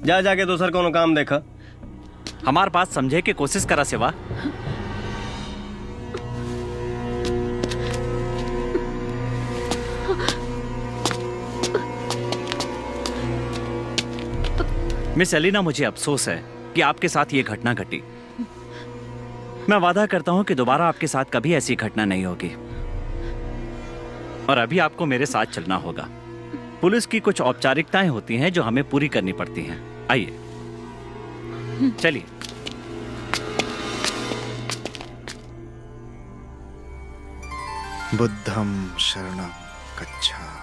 जा जाके दोसर कोनो काम देखा। हमार बात समझे के कोशिश करा सिवा। मिस एलिना, मुझे अफसोस है कि आपके साथ ये घटना घटी। मैं वादा करता हूं कि दोबारा आपके साथ कभी ऐसी घटना नहीं होगी। और अभी आपको मेरे साथ चलना होगा। पुलिस की कुछ औपचारिकताएं होती हैं जो हमें पूरी करनी पड़ती हैं। आइए चलिए। बुद्धं शरणं गच्छामि।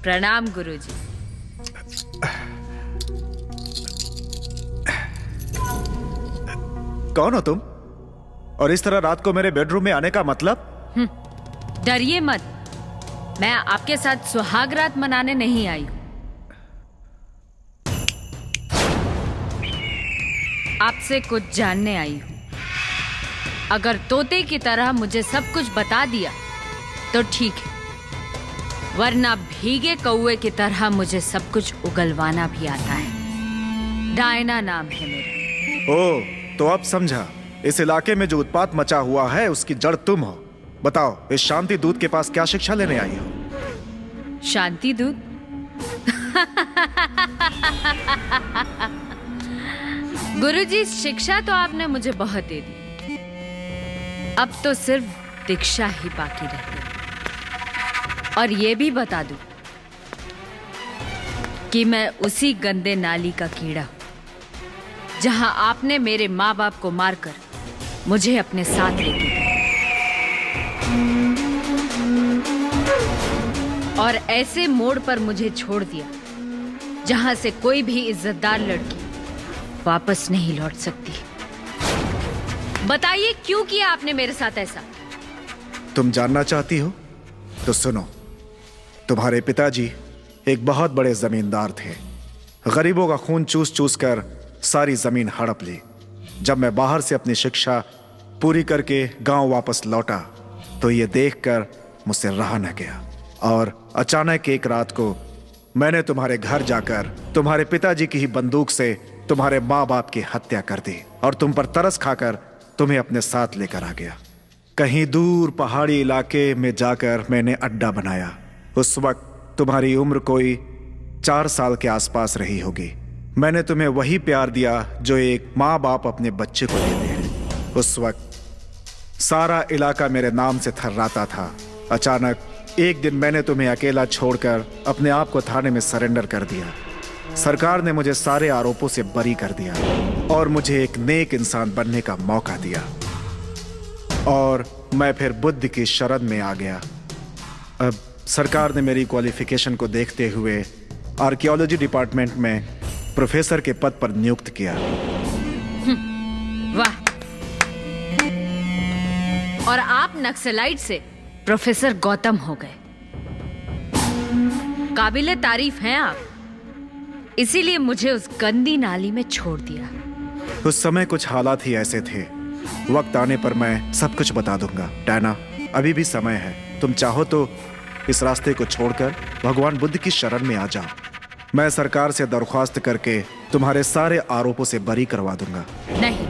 प्रणाम गुरुजी। कौन हो तुम? और इस तरह रात को मेरे बेडरूम में आने का मतलब? डरिए मत, मैं आपके साथ सुहाग रात मनाने नहीं आई हूं। आपसे कुछ जानने आई हूं। अगर तोते की तरह मुझे सब कुछ बता दिया तो ठीक है, वरना भीगे कौवे की तरह मुझे सब कुछ उगलवाना भी आता है। डायना नाम है मेरा। ओ, तो अब समझा। इस इलाके में जो उत्पात मचा हुआ है उसकी जड़ तुम हो। बताओ, इस शांति दूत के पास क्या शिक्षा लेने आई हो? शांति दूत? गुरुजी, शिक्षा तो आपने मुझे बहुत दे दी, अब तो सिर्फ दीक्षा ही बाकी रहती है। और ये भी बता दूं कि मैं उसी गंदे नाली का कीड़ा हूं जहां आपने मेरे माँ बाप को मारकर मुझे अपने साथ ले गए और ऐसे मोड़ पर मुझे छोड़ दिया जहां से कोई भी इज्जतदार लड़की वापस नहीं लौट सकती। बताइए क्यों किया आपने मेरे साथ ऐसा? तुम जानना चाहती हो तो सुनो। तुम्हारे पिताजी एक बहुत बड़े जमींदार थे। गरीबों का खून चूस चूस कर सारी जमीन हड़प ली। जब मैं बाहर से अपनी शिक्षा पूरी करके गांव वापस लौटा तो ये देखकर मुझसे रहा न गया और अचानक एक रात को मैंने तुम्हारे घर जाकर तुम्हारे पिताजी की ही बंदूक से तुम्हारे माँ बाप की हत्या कर दी और तुम पर तरस खाकर तुम्हें अपने साथ लेकर आ गया। कहीं दूर पहाड़ी इलाके में जाकर मैंने अड्डा बनाया। उस वक्त तुम्हारी उम्र कोई 4 साल के आसपास रही होगी। मैंने तुम्हें वही प्यार दिया जो एक माँ बाप अपने बच्चे को देते हैं। उस वक्त सारा इलाका मेरे नाम से थर्राता था। अचानक एक दिन मैंने तुम्हें अकेला छोड़कर अपने आप को थाने में सरेंडर कर दिया। सरकार ने मुझे सारे आरोपों से बरी कर दिया और मुझे एक नेक इंसान बनने का मौका दिया और मैं फिर बुद्ध की शरण में आ गया। अब सरकार ने मेरी क्वालिफिकेशन को देखते हुए आर्कियोलॉजी डिपार्टमेंट में प्रोफेसर के पद पर नियुक्त किया। वाह! और आप नक्सलाइट से प्रोफेसर गौतम हो गए। काबिले तारीफ हैं आप, इसीलिए मुझे उस गंदी नाली में छोड़ दिया। उस समय कुछ हालात ही ऐसे थे। वक्त आने पर मैं सब कुछ बता दूंगा। डायना, अभी भी समय है। तुम चाहो तो इस रास्ते को छोड़कर भगवान बुद्ध की शरण में आ जाओ। मैं सरकार से दरख्वास्त करके तुम्हारे सारे आरोपों से बरी करवा दूंगा। नहीं,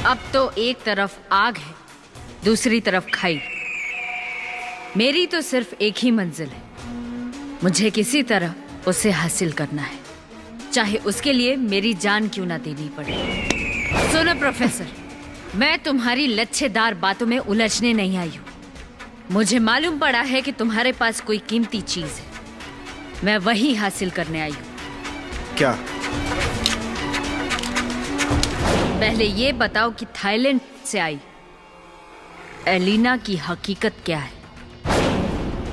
अब तो एक तरफ आग है, दूसरी तरफ खाई। मेरी तो सिर्फ एक ही मंजिल है, मुझे किसी तरह उसे हासिल करना है, चाहे उसके लिए मेरी जान क्यों ना देनी पड़े। सुनो प्रोफेसर, मैं तुम्हारी लच्छेदार बातों में उलझने नहीं आई हूँ। मुझे मालूम पड़ा है कि तुम्हारे पास कोई कीमती चीज है, मैं वही हासिल करने आई हूँ। क्या? पहले ये बताओ कि थाईलैंड से आई एलिना की हकीकत क्या है?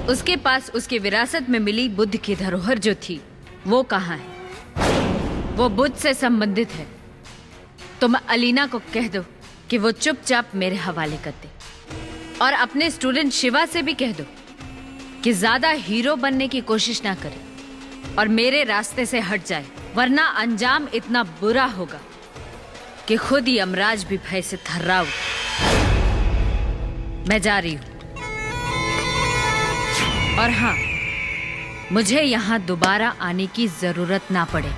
उसके पास उसकी विरासत में मिली बुद्ध की धरोहर जो थी वो कहाँ है? वो बुद्ध से संबंधित है। तुम अलीना को कह दो कि वो चुपचाप मेरे हवाले कर दे और अपने स्टूडेंट शिवा से भी कह दो कि ज्यादा हीरो बनने की कोशिश ना करे और मेरे रास्ते से हट जाए, वरना अंजाम इतना बुरा होगा कि खुद ही यमराज भी भय से थर्रा उठे। मैं जा रही हूं। और हाँ, मुझे यहाँ दोबारा आने की जरूरत ना पड़े।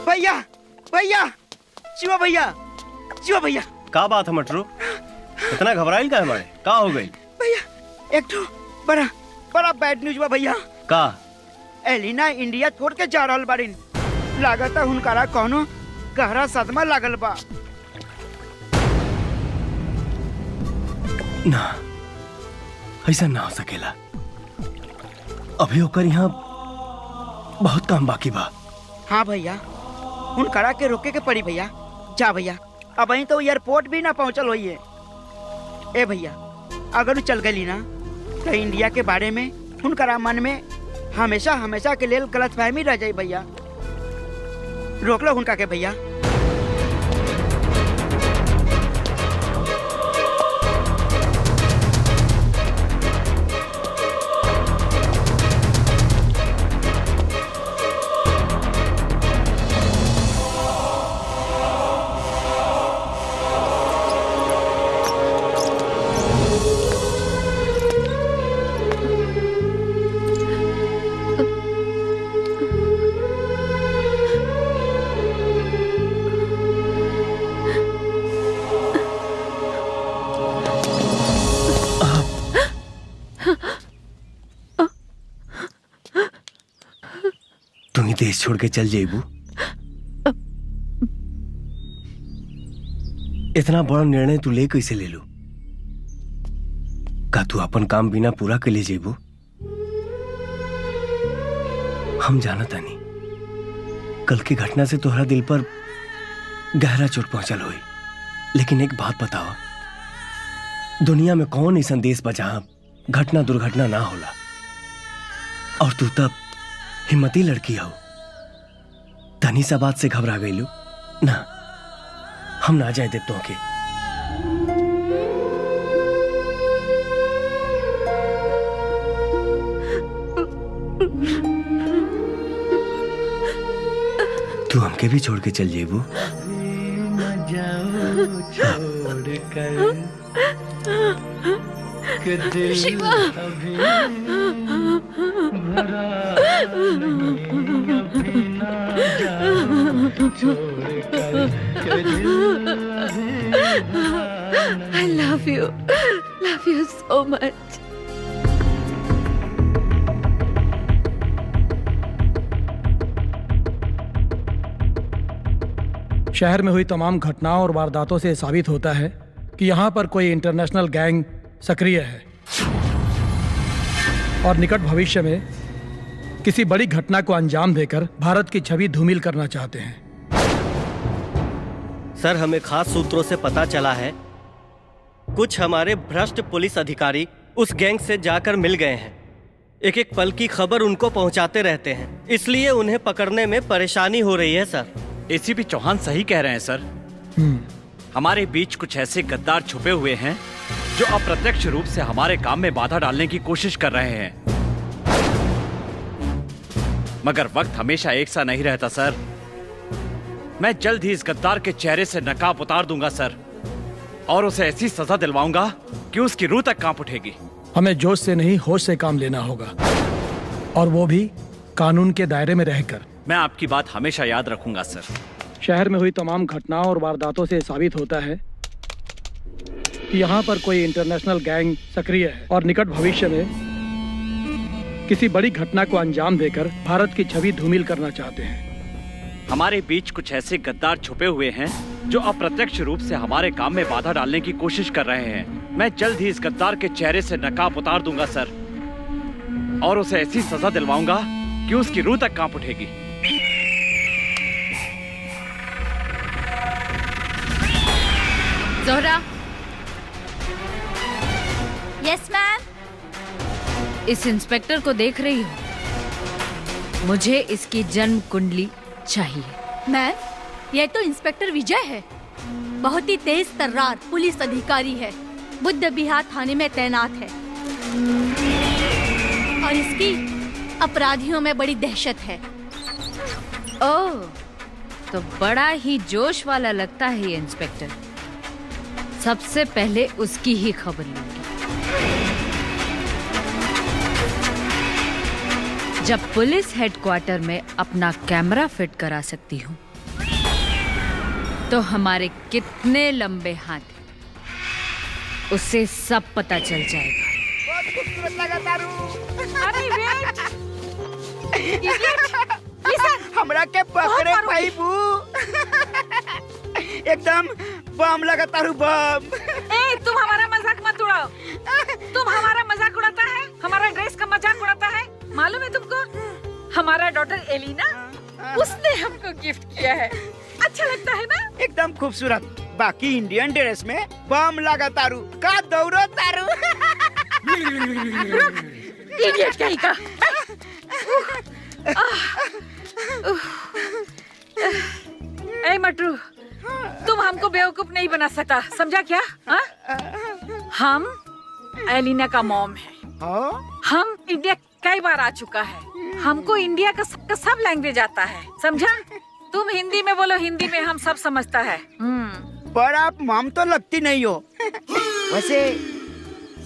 भैया, भैया, शिवा भैया, शिवा भैया। का बात है मटरू? इतना घबराइल का है हमारे? का हो गई? भैया, एक तो बड़ा बड़ा बैड न्यूज बा भैया। का? एलिना इंडिया छोड़ के जा रहल बाड़ीन। लागता हुनकारा कौनो गहरा सदमा लागल बा। ना, ऐसा ना हो सकेला। अभी होकर यहाँ बहुत काम बाकी बा। हाँ भैया, हुनकारा के रोके के पड़ी भैया। जा भैया, अब वहीं तो एयरपोर्ट भी ना पहुँचल होइए। ए भैया, अगर चल गई ना तो इंडिया के बारे में हुनकारा मन में हमेशा हमेशा के लिए गलतफहमी रह जाई भैया। रोक लो हुनका के भैया। देश छोड़ के चल जाइबू? इतना बड़ा निर्णय तू ले कैसे ले लू? का तू अपन काम बिना पूरा कर ले जेबू? हम जाना तानी कल की घटना से तोहरा दिल पर गहरा चोट पहुंचल होई, लेकिन एक बात बतावा, दुनिया में कौन ऐसा देश बा जहां घटना दुर्घटना ना होला? और तू तब हिम्मती लड़की हो, तनी सा बात से घबरा गई लू ना? हम ना जाए देते के। तू हमके भी छोड़ के चल जेबू? Shiva I love you so much. शहर में हुई तमाम घटनाओं और वारदातों से साबित होता है कि यहाँ पर कोई इंटरनेशनल गैंग सक्रिय है और निकट भविष्य में किसी बड़ी घटना को अंजाम देकर भारत की छवि धूमिल करना चाहते हैं। सर, हमें खास सूत्रों से पता चला है कुछ हमारे भ्रष्ट पुलिस अधिकारी उस गैंग से जाकर मिल गए हैं। एक एक पल की खबर उनको पहुंचाते रहते हैं, इसलिए उन्हें पकड़ने में परेशानी हो रही है सर। एसीपी चौहान सही कह रहे हैं सर। हमारे बीच कुछ ऐसे गद्दार छुपे हुए हैं जो अप्रत्यक्ष रूप से हमारे काम में बाधा डालने की कोशिश कर रहे हैं। मगर वक्त हमेशा एक सा नहीं रहता सर। मैं जल्द ही इस गद्दार के चेहरे से नकाब उतार दूंगा सर, और उसे ऐसी सजा दिलवाऊंगा कि उसकी रूह तक कांप उठेगी। हमें जोश से नहीं होश से काम लेना होगा, और वो भी कानून के दायरे में रहकर। मैं आपकी बात हमेशा याद रखूंगा सर। शहर में हुई तमाम घटनाओं और वारदातों से साबित होता है कि यहाँ पर कोई इंटरनेशनल गैंग सक्रिय है और निकट भविष्य में किसी बड़ी घटना को अंजाम देकर भारत की छवि धूमिल करना चाहते हैं। हमारे बीच कुछ ऐसे गद्दार छुपे हुए हैं जो अप्रत्यक्ष रूप से हमारे काम में बाधा डालने की कोशिश कर रहे हैं। मैं जल्द ही इस गद्दार के चेहरे से नकाब उतार दूंगा सर, और उसे ऐसी सजा दिलवाऊंगा कि उसकी रूह तक कांप उठेगी। जोहरा। Yes ma'am. इस इंस्पेक्टर को देख रही हो? मुझे इसकी जन्म कुंडली चाहिए। मैम, ये तो इंस्पेक्टर विजय है। बहुत ही तेज तर्रार पुलिस अधिकारी है, बुद्ध विहार थाने में तैनात है, और इसकी अपराधियों में बड़ी दहशत है। ओह, तो बड़ा ही जोश वाला लगता है ये इंस्पेक्टर। सबसे पहले उसकी ही खबर लूंगी। जब पुलिस हेडक्वार्टर में अपना कैमरा फिट करा सकती हूँ, तो हमारे कितने लंबे हाथ हैं, उसे सब पता चल जाएगा। हमरा के पकड़े पाइबू। एकदम बम लगा तारू, बम। ए, तुम हमारा मजाक मत उड़ाओ। तुम हमारा मजाक उड़ाता है, हमारा ड्रेस का मजाक उड़ाता है। मालूम है तुमको, हमारा डॉटर एलिना, उसने हमको गिफ्ट किया है। अच्छा लगता है ना? एकदम खूबसूरत। बाकी इंडियन ड्रेस में बम लगा तारू का दौड़ो तारू। इडियट कहीं का। ए मटरू, तुम हमको बेवकूफ नहीं बना सकता, समझा क्या? हम एलिना का मॉम है। हम इंडिया कई बार आ चुका है। हमको इंडिया का सब लैंग्वेज आता है, समझा? तुम हिंदी में बोलो, हिंदी में हम सब समझता है। पर आप मॉम तो लगती नहीं हो। वैसे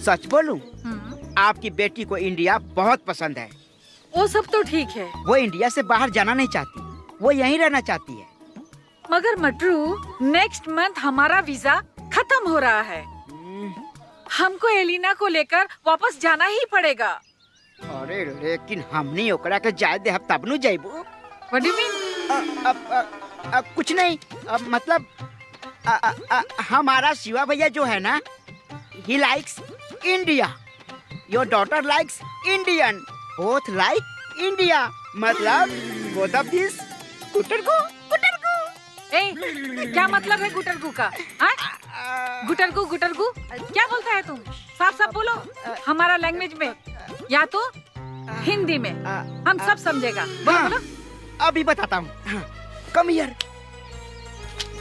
सच बोलूं, आपकी बेटी को इंडिया बहुत पसंद है। वो सब तो ठीक है। वो इंडिया से बाहर जाना नहीं चाहती, वो यहीं रहना चाहती है। मगर मटरू, नेक्स्ट मंथ हमारा वीजा खत्म हो रहा है। हमको एलिना को लेकर वापस जाना ही पड़ेगा। अरे लेकिन हमनी ओकरा के जाए दे तब नु जाइबू। What do mean? कुछ नहीं, मतलब हमारा शिवा भैया जो है ना, he likes India, your daughter likes Indian, both like India, मतलब बोथ ऑफ दिस गुटरगु गुटरगु। ए, क्या मतलब है गुटरगु का? गुटरगु गुटरगु क्या बोलता है तुम? साफ साफ बोलो, हमारा लैंग्वेज में या तो हिंदी में, हम सब समझेगा। बोलो बोलो। अभी बताता हूँ, कम हियर।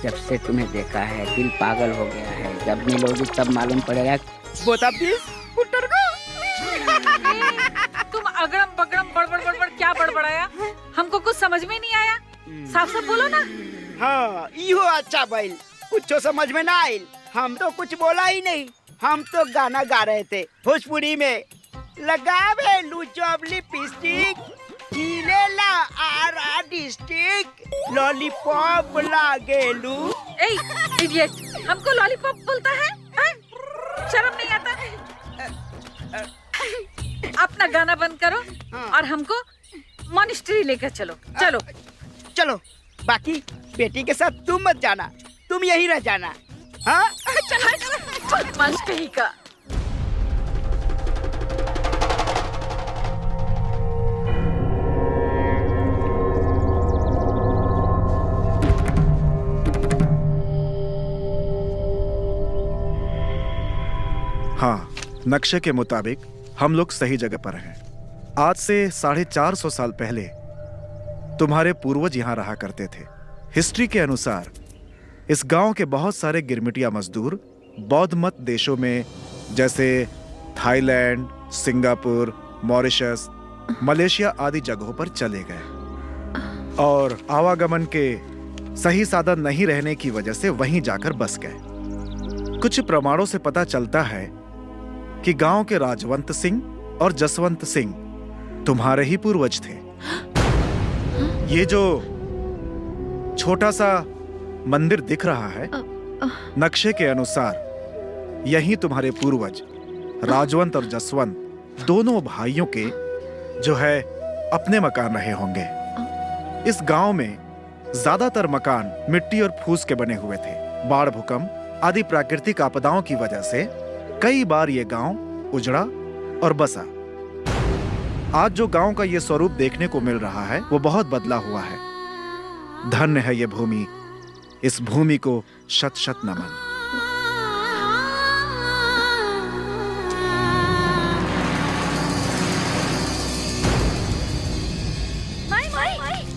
जब से तुम्हें देखा है दिल पागल हो गया है, जब मिलोगी तब मालूम पड़ेगा बोथ ऑफ दिस गुटरगु। तुम अगड़म बगड़म बड़बड़ बड़बड़ क्या बड़बड़ाया? हमको कुछ समझ में नहीं आया, साफ साफ बोलो ना। हाँ, यो अच्छा बैल, कुछ समझ में ना आयल। हम तो कुछ बोला ही नहीं, हम तो गाना गा रहे थे भोजपुरी में। लगावे लुचब लिपस्टिक, जिलेला आरा डिस्ट्रिक्ट, लॉलीपॉप लागेलू। ए इडियट, हमको लॉलीपॉप बोलता है? शर्म नहीं आता? अपना गाना बंद करो और हमको मॉनेस्ट्री लेकर चलो। चलो चलो, बाकी बेटी के साथ तुम मत जाना, तुम यहीं रह जाना। हाँ चलो। बदमाश कहीं का। हाँ, नक्शे के मुताबिक हम लोग सही जगह पर हैं। आज से 450 साल पहले तुम्हारे पूर्वज यहाँ रहा करते थे। हिस्ट्री के अनुसार इस गांव के बहुत सारे गिरमिटिया मजदूर बौद्ध मत देशों में जैसे थाईलैंड, सिंगापुर, मॉरिशस, मलेशिया आदि जगहों पर चले गए और आवागमन के सही साधन नहीं रहने की वजह से वहीं जाकर बस गए। कुछ प्रमाणों से पता चलता है कि गांव के राजवंत सिंह और जसवंत सिंह तुम्हारे ही पूर्वज थे। ये जो छोटा सा मंदिर दिख रहा है, नक्शे के अनुसार यही तुम्हारे पूर्वज राजवंत और जसवंत दोनों भाइयों के जो है अपने मकान रहे होंगे। इस गांव में ज्यादातर मकान मिट्टी और फूस के बने हुए थे। बाढ़, भूकंप आदि प्राकृतिक आपदाओं की वजह से कई बार ये गांव उजड़ा और बसा। आज जो गांव का ये स्वरूप देखने को मिल रहा है वो बहुत बदला हुआ है। धन्य है ये भूमि, इस भूमि को शत शत नमन।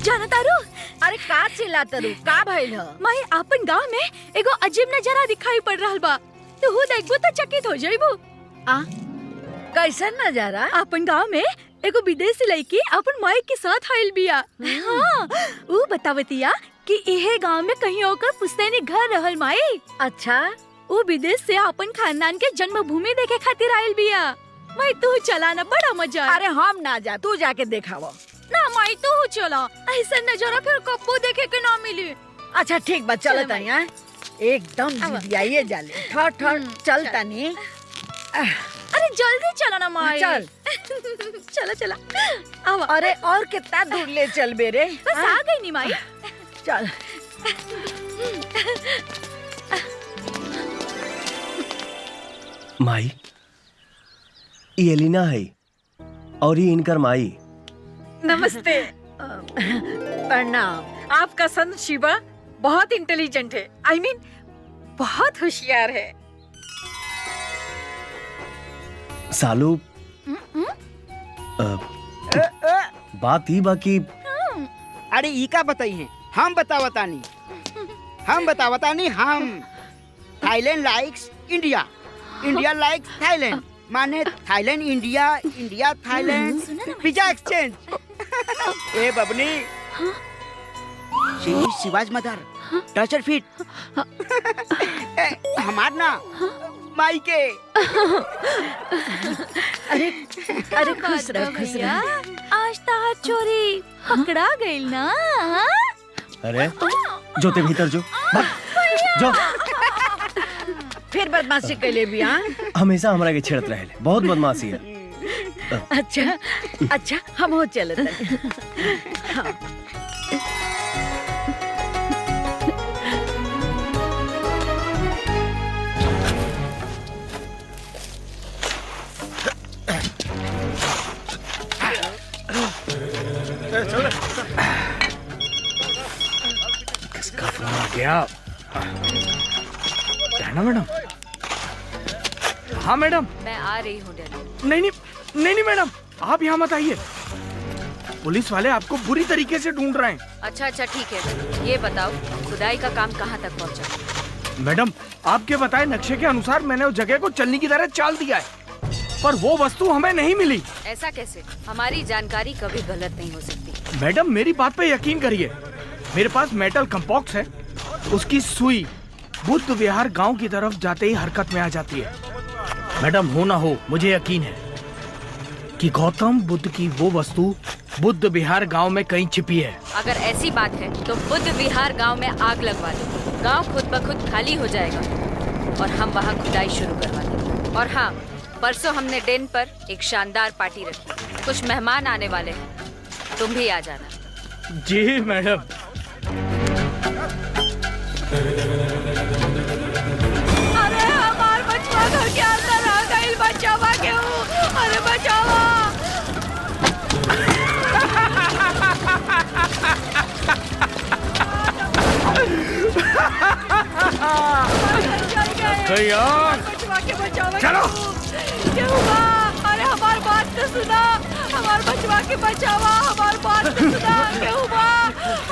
जाना तारू? अरे का चिल्ला तारू, का भइल ह? माई, अपन गांव में एगो अजीब नजारा दिखाई पड़ रहल बा। तू देखबो तो चकित हो जाइबो। कैसन नजारा? अपन गांव में एगो विदेशी लड़की अपन माई के साथ आइल बिया। हाँ, वो बतावतिया कि इहे गांव में कहीं होकर पुश्तैनी घर रहल माई। अच्छा, वो विदेश से अपन खानदान के जन्मभूमि देखे खातिर आइल बिया। माई तू चला ना, बड़ा मजा। अरे हम ना जा, तू जाके देखावो ना। माई तू चला, ऐसा नजारा फिर कब्बो देखे के ना मिली। अच्छा ठीक बा, चल तनी। एकदम जिदियाइए जाले। ठहर ठहर, चल तनी। अरे जल्दी चला ना माई। चल चला चला। अरे और कितना दूर ले चल बेरे? बस आ गई नी माई। चल। माई, ये एलिना है और ये इनकर माई। नमस्ते। प्रणाम। आपका सन शिवा बहुत इंटेलिजेंट है, I mean, बहुत होशियार है। सालू, बात ही बाकी। अरे ई का बताइए, हम बतावतानी, हम Thailand likes India, India likes Thailand, माने Thailand India, India Thailand, visa exchange. ए बबनी, शी शिवाज मदर, टचर फीट। हमार ना माई के। अरे खुश रह, खुश रह। आज तार चोरी पकड़ा गइल ना। अरे जो ते भीतर जो, जो। फिर बदमाशी कैले भी? हमेशा हमरा के छेड़त रहे, बहुत बदमाशी है। अच्छा अच्छा, हम हो चलत। है ना मैडम? हाँ मैडम। मैं आ रही हूँ डैडी। नहीं मैडम, आप यहाँ मत आइए। पुलिस वाले आपको बुरी तरीके से ढूंढ रहे हैं। अच्छा ठीक है, ये बताओ खुदाई का काम कहाँ तक पहुँचा? मैडम, आपके बताए नक्शे के अनुसार मैंने उस जगह को चलने की तरह चाल दिया है, पर वो वस्तु हमें नहीं मिली। ऐसा कैसे? हमारी जानकारी कभी गलत नहीं हो सकती। मैडम, मेरी बात पे यकीन करिए, मेरे पास मेटल कंपॉक्स है, उसकी सुई बुद्ध विहार गांव की तरफ जाते ही हरकत में आ जाती है। मैडम, हो ना हो, मुझे यकीन है कि गौतम बुद्ध की वो वस्तु बुद्ध विहार गांव में कहीं छिपी है। अगर ऐसी बात है तो बुद्ध विहार गांव में आग लगवा दो, गांव खुद ब खुद खाली हो जाएगा और हम वहां खुदाई शुरू करवा देंगे। और हाँ, परसों हमने डेन पर एक शानदार पार्टी रखी, कुछ मेहमान आने वाले हैं, तुम भी आ जाना। जी मैडम। अरे हमार बचवा घर के अंदर आ गई, बचावा क्यों? अरे बचावा। चलो क्या हुआ? अरे हमार बात तो सुना, हमार बचवा के बचावा, हमार बात तो सुना। क्या हुआ?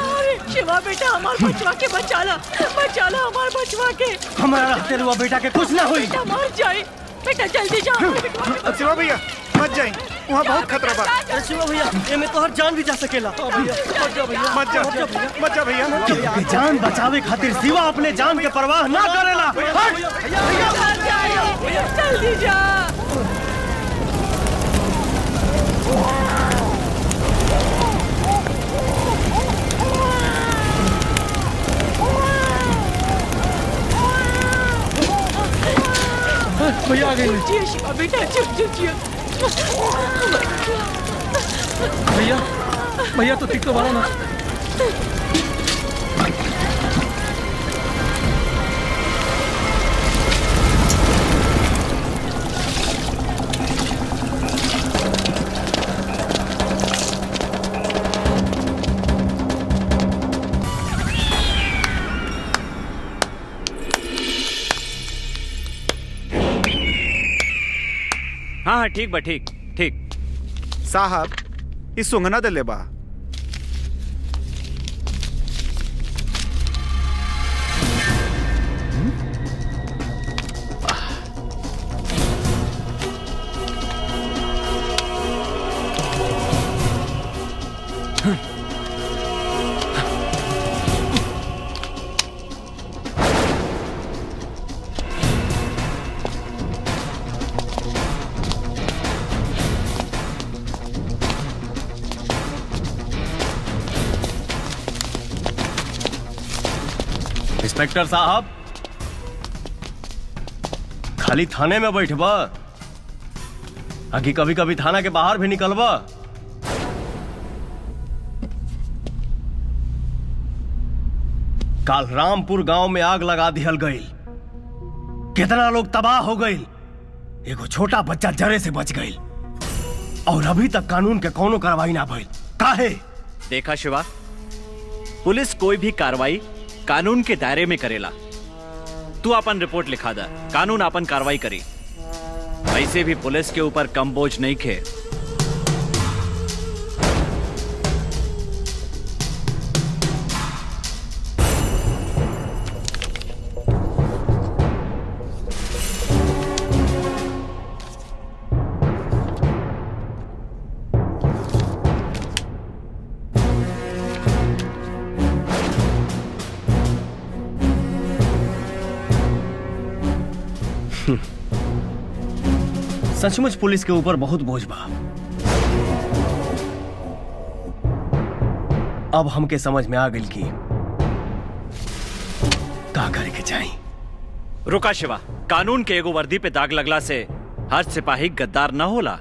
अरे शिवा बेटा, हमार बचवा के बचाला हमार बचवा के। हमारा तेरे बेटा के कुछ ना हुई। बेटा मर जाए, बेटा जल्दी जाओ। शिवा भैया मत जाए, वहाँ बहुत खतरा बा। शिवा भैया, ये में तो हर जान भी जा सकेला। मत जा भैया। जान बचावे खातिर शिवा अपने जान के परवाह ना करेला। जल्दी जा। भैया आ गई। जिया शिवा बेटा, जिया। भैया तो ठीक तो मारो ना। हाँ ठीक बा, ठीक साहब, इस सुंगना दे ले बा। इंस्पेक्टर साहब, खाली थाने में बैठबा आगे कभी कभी थाना के बाहर भी निकलबा? काल रामपुर गांव में आग लगा दिहल गई, कितना लोग तबाह हो गई, एगो छोटा बच्चा जरे से बच गई और अभी तक कानून के कोनो कार्रवाई ना भइल। काहे? देखा शिवा, पुलिस कोई भी कार्रवाई कानून के दायरे में करेला। तू अपन रिपोर्ट लिखा दा, कानून अपन कार्रवाई करी। ऐसे भी पुलिस के ऊपर कम बोझ नहीं खे। सचमुच पुलिस के ऊपर बहुत बोझ बा। अब हमके समझ में आ गई कि का करे के चाहिए। रुका शिवा, कानून के एगो वर्दी पे दाग लगला से हर सिपाही गद्दार ना होला।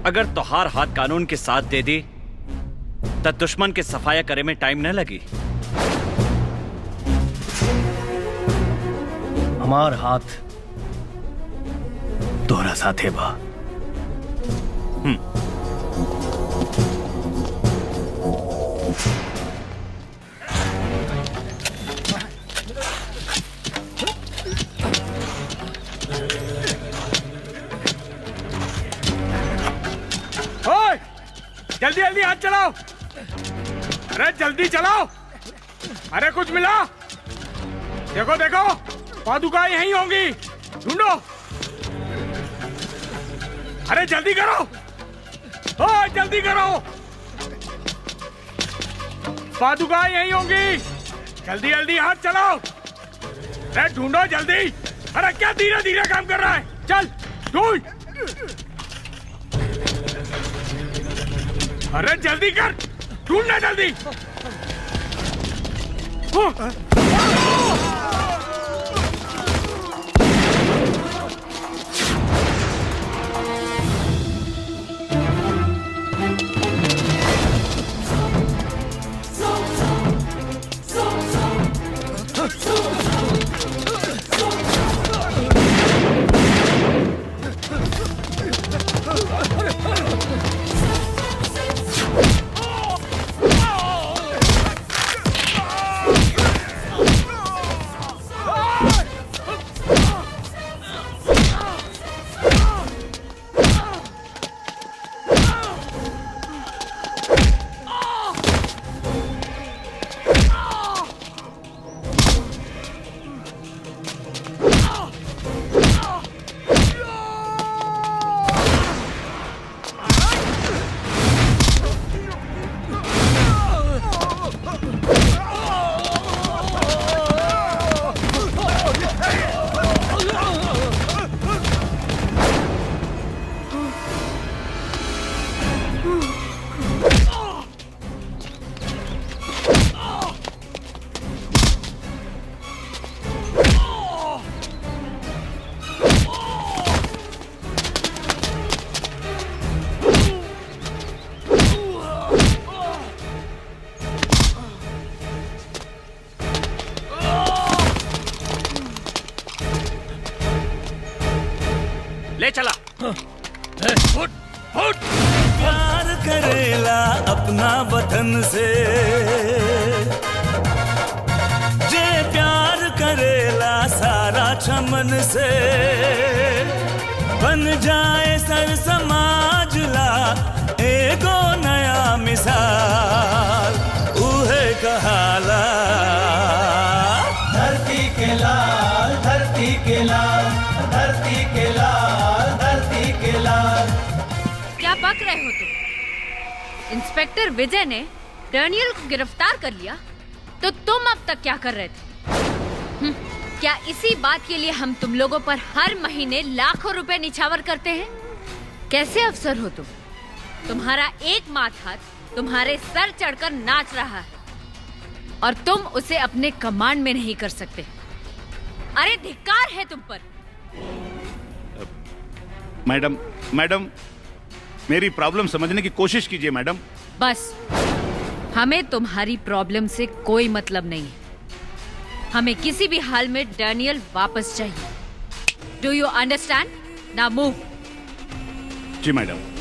अगर तोहार हाथ कानून के साथ दे दी तो दुश्मन के सफाया करे में टाइम न लगी। हमार हाथ तोहरा साथे बा। जल्दी जल्दी हाथ चलाओ। अरे जल्दी चलाओ। अरे कुछ मिला? देखो देखो, पादुका यहीं होंगी, ढूंढो। अरे जल्दी करो, ओ जल्दी करो, पादुका यहीं होंगी। जल्दी जल्दी हाथ चलाओ। अरे ढूंढो जल्दी। अरे क्या धीरे धीरे काम कर रहा है? चल ढूंढ। अरे जल्दी कर, ढूंढना जल्दी। ले चला। प्यार करेला अपना वतन से, जे प्यार करेला सारा चमन से, बन जाए सर समाज ला एगो नया मिसाल, उहे कहाला धरती के लाल, धरती के लाल, धरती के लाल, धरती के लाल। क्या बक रहे हो तुम? इंस्पेक्टर विजय ने डैनियल को गिरफ्तार कर लिया, तो तुम अब तक क्या कर रहे थे? क्या इसी बात के लिए हम तुम लोगों पर हर महीने लाखों रुपए निछावर करते हैं? कैसे अफसर हो तुम? तुम्हारा एक माथ हाथ तुम्हारे सर चढ़कर नाच रहा है और तुम उसे अपने कमांड में नहीं कर सकते। अरे धिक्कार है तुम पर। मैडम मैडम, मेरी प्रॉब्लम समझने की कोशिश कीजिए मैडम। बस, हमें तुम्हारी प्रॉब्लम से कोई मतलब नहीं है। हमें किसी भी हाल में डैनियल वापस चाहिए। Do you understand? Now move. जी मैडम।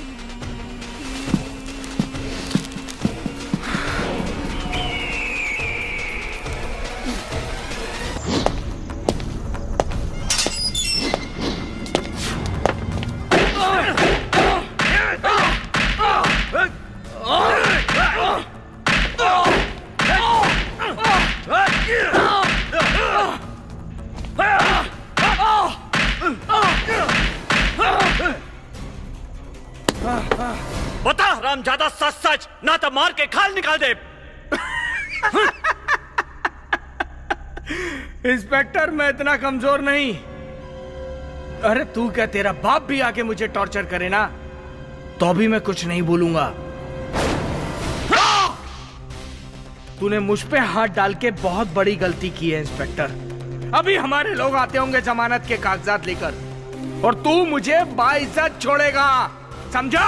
बता रामजादा, सच सच, ना तो मार के खाल निकाल दे। इंस्पेक्टर, मैं इतना कमजोर नहीं। अरे तू क्या, तेरा बाप भी आके मुझे टॉर्चर करे ना, तो भी मैं कुछ नहीं बोलूंगा। तूने मुझ पे हाथ डाल के बहुत बड़ी गलती की है इंस्पेक्टर। अभी हमारे लोग आते होंगे जमानत के कागजात लेकर, और तू मुझे बाइज्जत छोड़ेगा, समझा?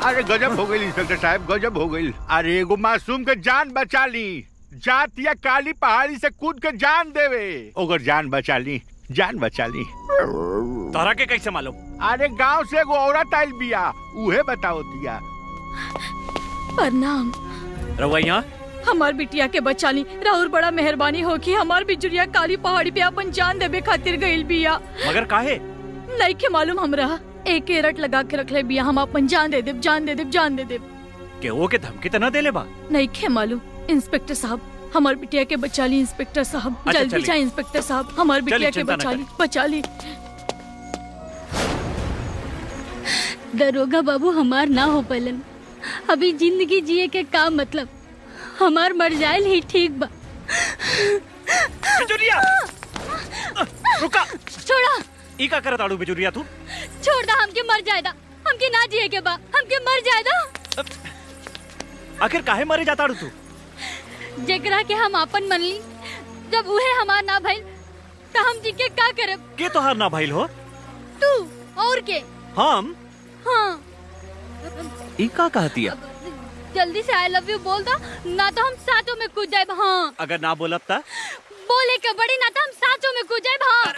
अरे गजब हो गई इंस्पेक्टर साहब, गजब हो गई। अरे एगो मासूम के जान बचा ली, जात या काली पहाड़ी से कूद के जान देवे, ओकर जान बचा ली, जान बचा ली। तोरा के कैसे मालूम? अरे गांव से एगो औरत आइल बिया, उहे बताओ दिया। प्रणाम। रहुआ यहाँ हमार बिटिया के बचा ली। राहुल बड़ा मेहरबानी हो कि हमार बिजुरिया काली पहाड़ी पे अपन जान देवे खातिर गइल बिया। मगर काहे? नहीं के मालूम हमरा। एक एरट लगा के रख ले बिया, हम अपन जान दे देब, जान दे देब, जान दे देब। के वो के धमकी तना दे ले बा? नहीं के मालूम। इंस्पेक्टर साहब, हमार बिटिया के बचा ली। इंस्पेक्टर साहब अच्छा, जल्दी चलिए। जाए। इंस्पेक्टर साहब, हमार बिटिया के चिंता न बचा ली, बचा ली। दरोगा बाबू हमार ना हो पलन। अभी जिंदगी जिए के का मतलब? हमार मर जाए ही ठीक बा। बिजुरिया! रुका! छोड़ा! ई का करत आड़ू बिजुरिया तू? छोड़ दा, हमके मर जाएदा। हमके ना जिए के बा, हमके मर जाएदा। आखिर काहे मरे जाता आड़ू तू? जेकरा के हम आपन मन ली, जब उहे हमार ना भइल त हम जी के का करब? के तोहार ना भइल हो? तू और के? हम? हाँ। ई का कहतिया? जल्दी से आई लव यू बोल दा, ना तो हम साथों में कूद जाए। हाँ। अगर ना बोलब ता? बोले के बड़ी, ना तो हम साथों में कूद जाए। हाँ।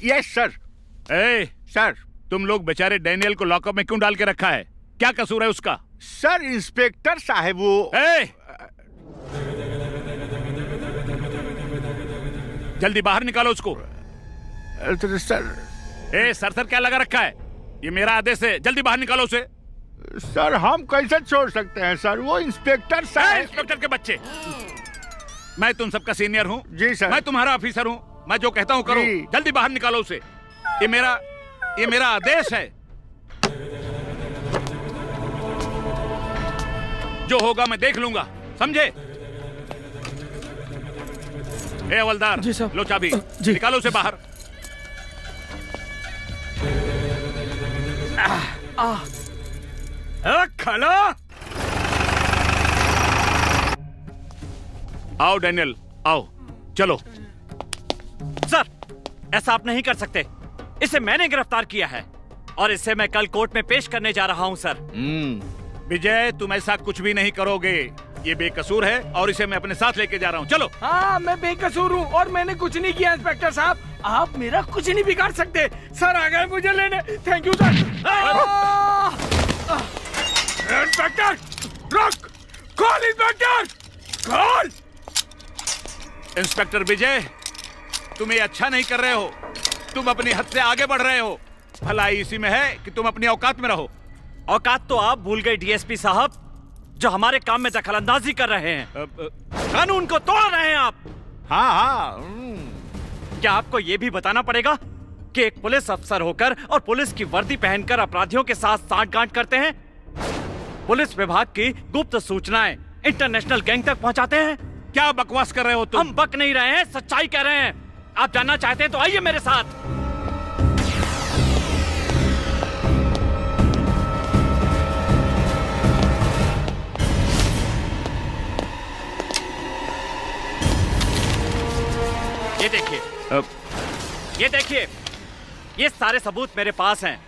Yes sir. ए सर, तुम लोग बेचारे डैनियल को लॉकअप में क्यों डाल के रखा है? क्या कसूर है उसका? सर इंस्पेक्टर साहब वो जल्दी बाहर निकालो उसको। सर सर क्या लगा रखा है? ये मेरा आदेश है, जल्दी बाहर निकालो उसे। सर हम कैसे छोड़ सकते हैं सर, वो इंस्पेक्टर साहब। इंस्पेक्टर के बच्चे, मैं तुम सबका सीनियर हूँ। जी सर। मैं तुम्हारा ऑफिसर हूँ, मैं जो कहता हूँ करो। जल्दी बाहर निकालो उसे। ये मेरा आदेश है। जो होगा मैं देख लूंगा, समझे? ए हवलदार, जी साहब। लो चाबी, जी। निकालो उसे बाहर। खला! आओ डैनियल, आओ, चलो। सर, ऐसा आप नहीं कर सकते। इसे मैंने गिरफ्तार किया है और इसे मैं कल कोर्ट में पेश करने जा रहा हूँ सर। विजय, तुम ऐसा कुछ भी नहीं करोगे। ये बेकसूर है और इसे मैं अपने साथ लेके जा रहा हूँ। चलो। हाँ, मैं बेकसूर हूँ और मैंने कुछ नहीं किया। इंस्पेक्टर साहब, आप मेरा कुछ नहीं बिगाड़ सकते। सर आ गए मुझे लेने। Thank you sir. इंस्पेक्टर, रुक! Call inspector! कॉल! इंस्पेक्टर विजय, तुम ये अच्छा नहीं कर रहे हो। तुम अपनी हद से आगे बढ़ रहे हो। भलाई इसी में है कि तुम अपनी औकात में रहो। औकात तो आप भूल गए डीएसपी साहब, जो हमारे काम में दखलंदाजी कर रहे हैं। कानून को तोड़ रहे हैं आप। हाँ। क्या आपको ये भी बताना पड़ेगा कि एक पुलिस अफसर होकर और पुलिस की वर्दी पहनकर अपराधियों के साथ सांठगांठ करते हैं? पुलिस विभाग की गुप्त सूचनाएं इंटरनेशनल गैंग तक पहुंचाते हैं। क्या बकवास कर रहे हो तुम? हम बक नहीं रहे हैं, सच्चाई कह रहे हैं। आप जानना चाहते हैं तो आइए मेरे साथ। ये देखिए, ये देखिए, ये सारे सबूत मेरे पास हैं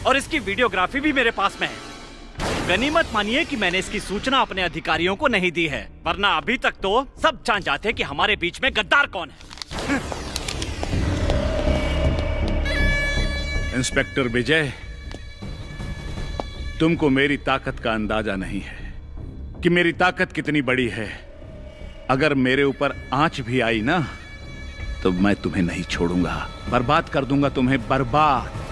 और इसकी वीडियोग्राफी भी मेरे पास में है। गनीमत मानिए कि मैंने इसकी सूचना अपने अधिकारियों को नहीं दी है, वरना अभी तक तो सब जान जाते कि हमारे बीच में गद्दार कौन है। इंस्पेक्टर विजय, तुमको मेरी ताकत का अंदाजा नहीं है कि मेरी ताकत कितनी बड़ी है। अगर मेरे ऊपर आंच भी आई ना, तो मैं तुम्हें नहीं छोड़ूंगा। बर्बाद कर दूंगा तुम्हें, बर्बाद।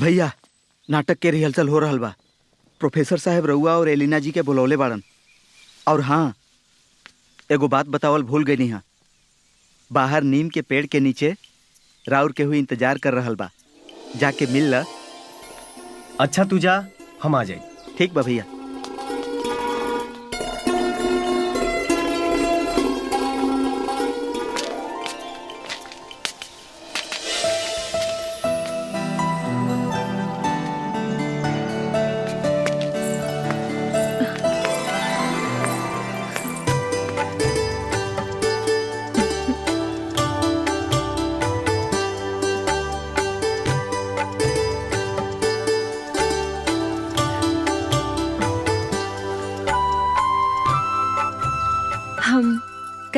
भैया, नाटक के रिहर्सल हो रहल बा। प्रोफेसर साहब रउआ और एलिना जी के बुलौले बाड़न। और हाँ, एगो बात बतावल भूल गई। हाँ, बाहर नीम के पेड़ के नीचे राउर के हुई इंतजार कर रहल बा, जाके मिल ला। अच्छा तू जा, हम आ जाए। ठीक बा भैया।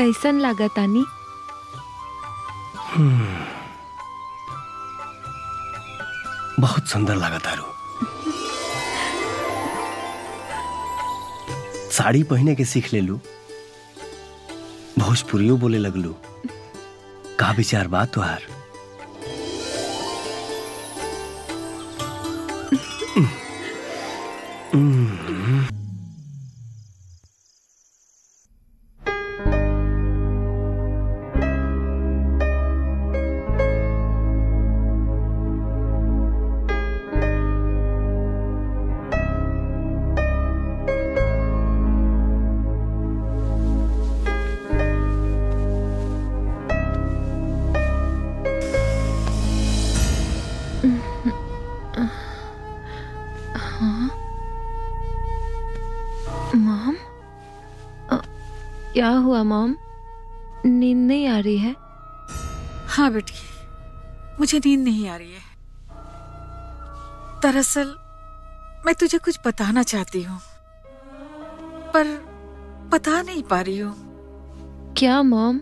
कैसन लगा तानी? बहुत सुंदर लगा तारू। साड़ी पहने के सीख ले लू, भोजपुरियो बोले लगलू। का विचार बात तुहार? मॉम, क्या हुआ मॉम? नींद नहीं आ रही है? हाँ बेटी, मुझे नींद नहीं आ रही है। दरअसल मैं तुझे कुछ बताना चाहती हूँ, पर बता नहीं पा रही हूँ। क्या मॉम?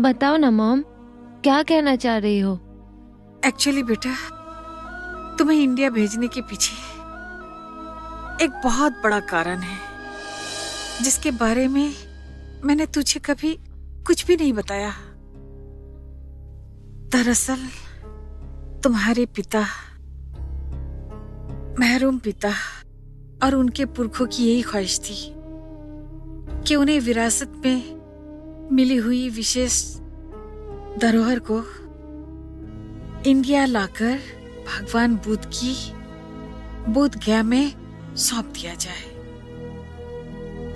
बताओ ना मॉम, क्या कहना चाह रही हो? एक्चुअली बेटा, तुम्हें इंडिया भेजने के पीछे एक बहुत बड़ा कारण है, जिसके बारे में मैंने तुझे कभी कुछ भी नहीं बताया। दरअसल तुम्हारे पिता, महरूम पिता और उनके पुरखों की यही ख्वाहिश थी कि उन्हें विरासत में मिली हुई विशेष धरोहर को इंडिया लाकर भगवान बुद्ध की बोध गया में सौंप दिया जाए।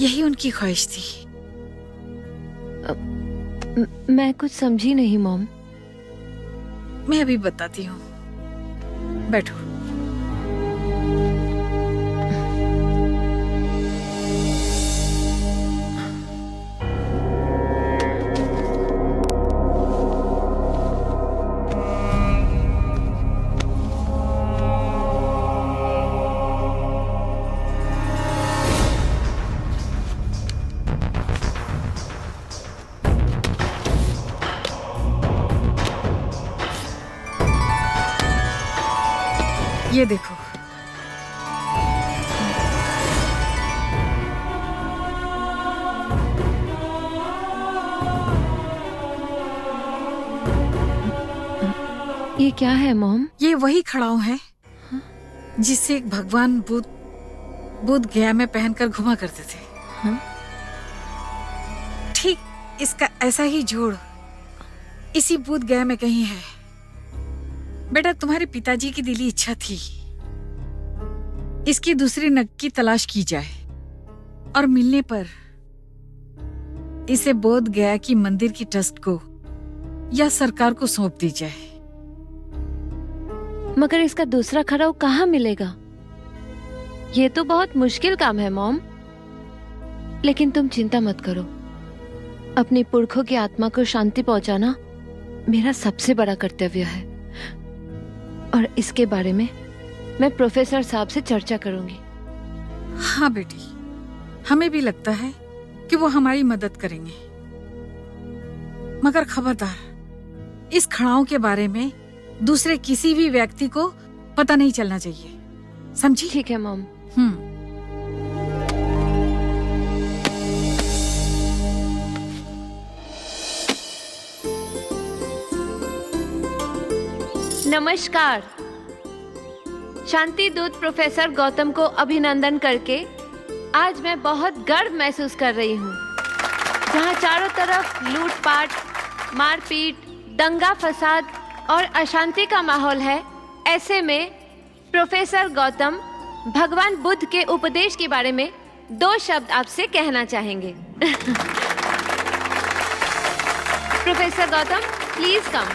यही उनकी ख्वाहिश थी। मैं कुछ समझी नहीं मॉम। मैं अभी बताती हूँ, बैठो। ये देखो, ये क्या है मॉम? ये वही खड़ाऊ है जिसे भगवान बुद्ध गया में पहनकर घुमा करते थे। ठीक इसका ऐसा ही जोड़ इसी बुद्ध गया में कहीं है। बेटा, तुम्हारे पिताजी की दिली इच्छा थी इसकी दूसरी नग की तलाश की जाए और मिलने पर इसे बोध गया की मंदिर की ट्रस्ट को या सरकार को सौंप दी जाए। मगर इसका दूसरा खड़ाऊ कहाँ मिलेगा? ये तो बहुत मुश्किल काम है मॉम। लेकिन तुम चिंता मत करो, अपनी पुरखों की आत्मा को शांति पहुंचाना मेरा सबसे बड़ा कर्तव्य है। और इसके बारे में मैं प्रोफेसर साहब से चर्चा करूंगी। हाँ बेटी, हमें भी लगता है कि वो हमारी मदद करेंगे। मगर खबरदार, इस खड़ाऊ के बारे में दूसरे किसी भी व्यक्ति को पता नहीं चलना चाहिए, समझी? ठीक है मॉम। नमस्कार। शांति दूत प्रोफेसर गौतम को अभिनंदन करके आज मैं बहुत गर्व महसूस कर रही हूँ। जहाँ चारों तरफ लूटपाट, मारपीट, दंगा फसाद और अशांति का माहौल है, ऐसे में प्रोफेसर गौतम भगवान बुद्ध के उपदेश के बारे में 2 शब्द आपसे कहना चाहेंगे। Professor Gautam, please come.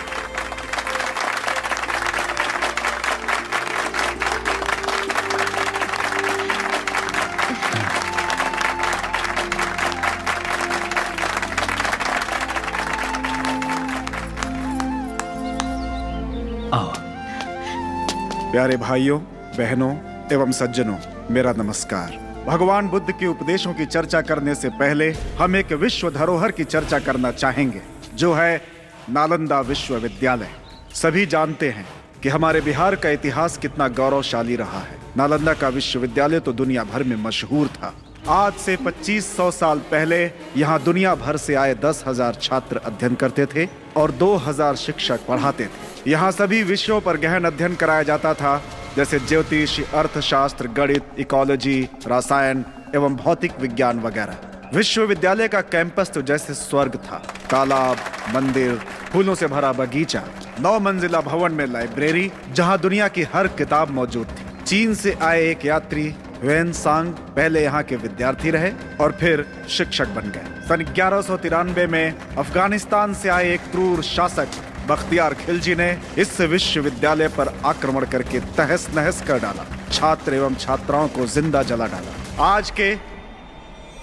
प्यारे भाइयों, बहनों एवं सज्जनों, मेरा नमस्कार भगवान बुद्ध के उपदेशों की चर्चा करने से पहले हम एक विश्व धरोहर की चर्चा करना चाहेंगे, जो है नालंदा विश्वविद्यालय। सभी जानते हैं कि हमारे बिहार का इतिहास कितना गौरवशाली रहा है। नालंदा का विश्वविद्यालय तो दुनिया भर में मशहूर था। आज से 2500 साल पहले यहाँ दुनिया भर से आए 10,000 छात्र अध्ययन करते थे और 2,000 शिक्षक पढ़ाते थे। यहाँ सभी विषयों पर गहन अध्ययन कराया जाता था, जैसे ज्योतिष, अर्थशास्त्र, गणित, इकोलॉजी, रसायन एवं भौतिक विज्ञान वगैरह। विश्वविद्यालय का कैंपस तो जैसे स्वर्ग था। तालाब, मंदिर, फूलों से भरा बगीचा, 9 मंजिला भवन में लाइब्रेरी, जहाँ दुनिया की हर किताब मौजूद थी। चीन से आए एक यात्री वेन सांग पहले यहाँ के विद्यार्थी रहे और फिर शिक्षक बन गए। सन 1193 में अफगानिस्तान से आए एक क्रूर शासक बख्तियार खिलजी ने इस विश्वविद्यालय पर आक्रमण करके तहस नहस कर डाला। छात्र एवं छात्राओं को जिंदा जला डाला। आज के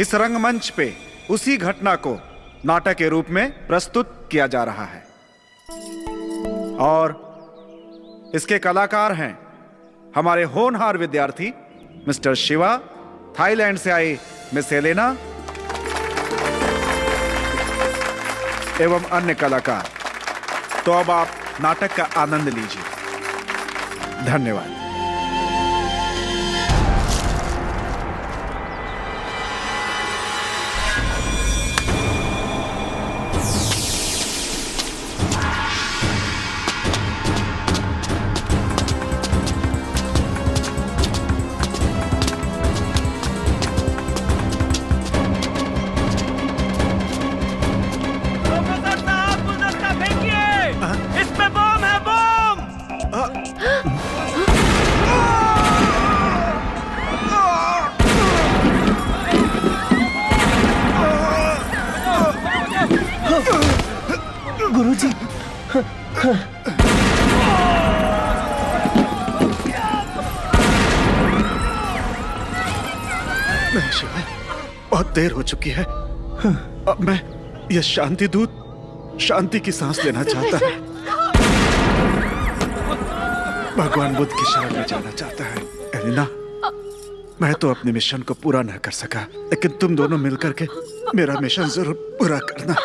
इस रंगमंच पे उसी घटना को नाटक के रूप में प्रस्तुत किया जा रहा है और इसके कलाकार हैं हमारे होनहार विद्यार्थी मिस्टर शिवा, थाईलैंड से आई मिस एलेना एवं अन्य कलाकार। तो अब आप नाटक का आनंद लीजिए। धन्यवाद। गुरुजी, नहीं शिवा, बहुत देर हो चुकी है। अब मैं यह शांति दूत शांति की सांस लेना चाहता है। भगवान बुद्ध की शरण में जाना चाहता है। एलिना, मैं तो अपने मिशन को पूरा न कर सका, लेकिन तुम दोनों मिलकर के मेरा मिशन जरूर पूरा करना।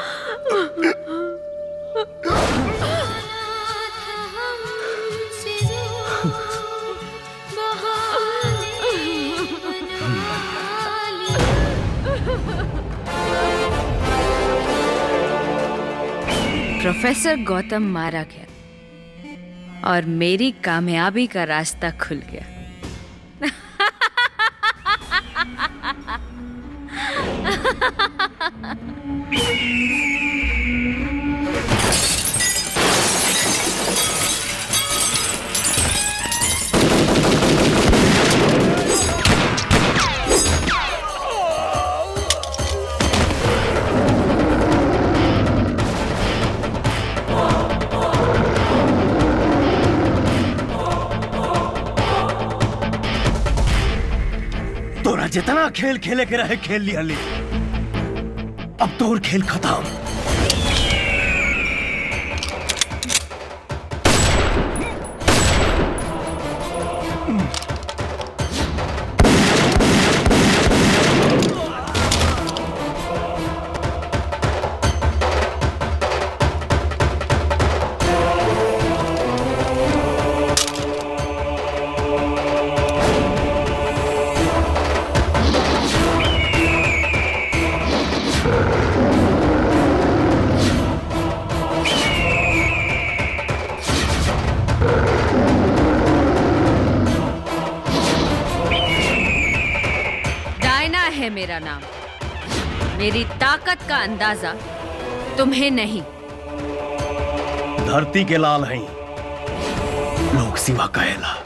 प्रोफेसर गौतम मारा गया और मेरी कामयाबी का रास्ता खुल गया। तोरा जितना खेल खेले के रहे खेल लिया ले। अब तोर खेल खत्म। है मेरा नाम। मेरी ताकत का अंदाजा तुम्हें नहीं, धरती के लाल हैं लोग सिवा कहेला।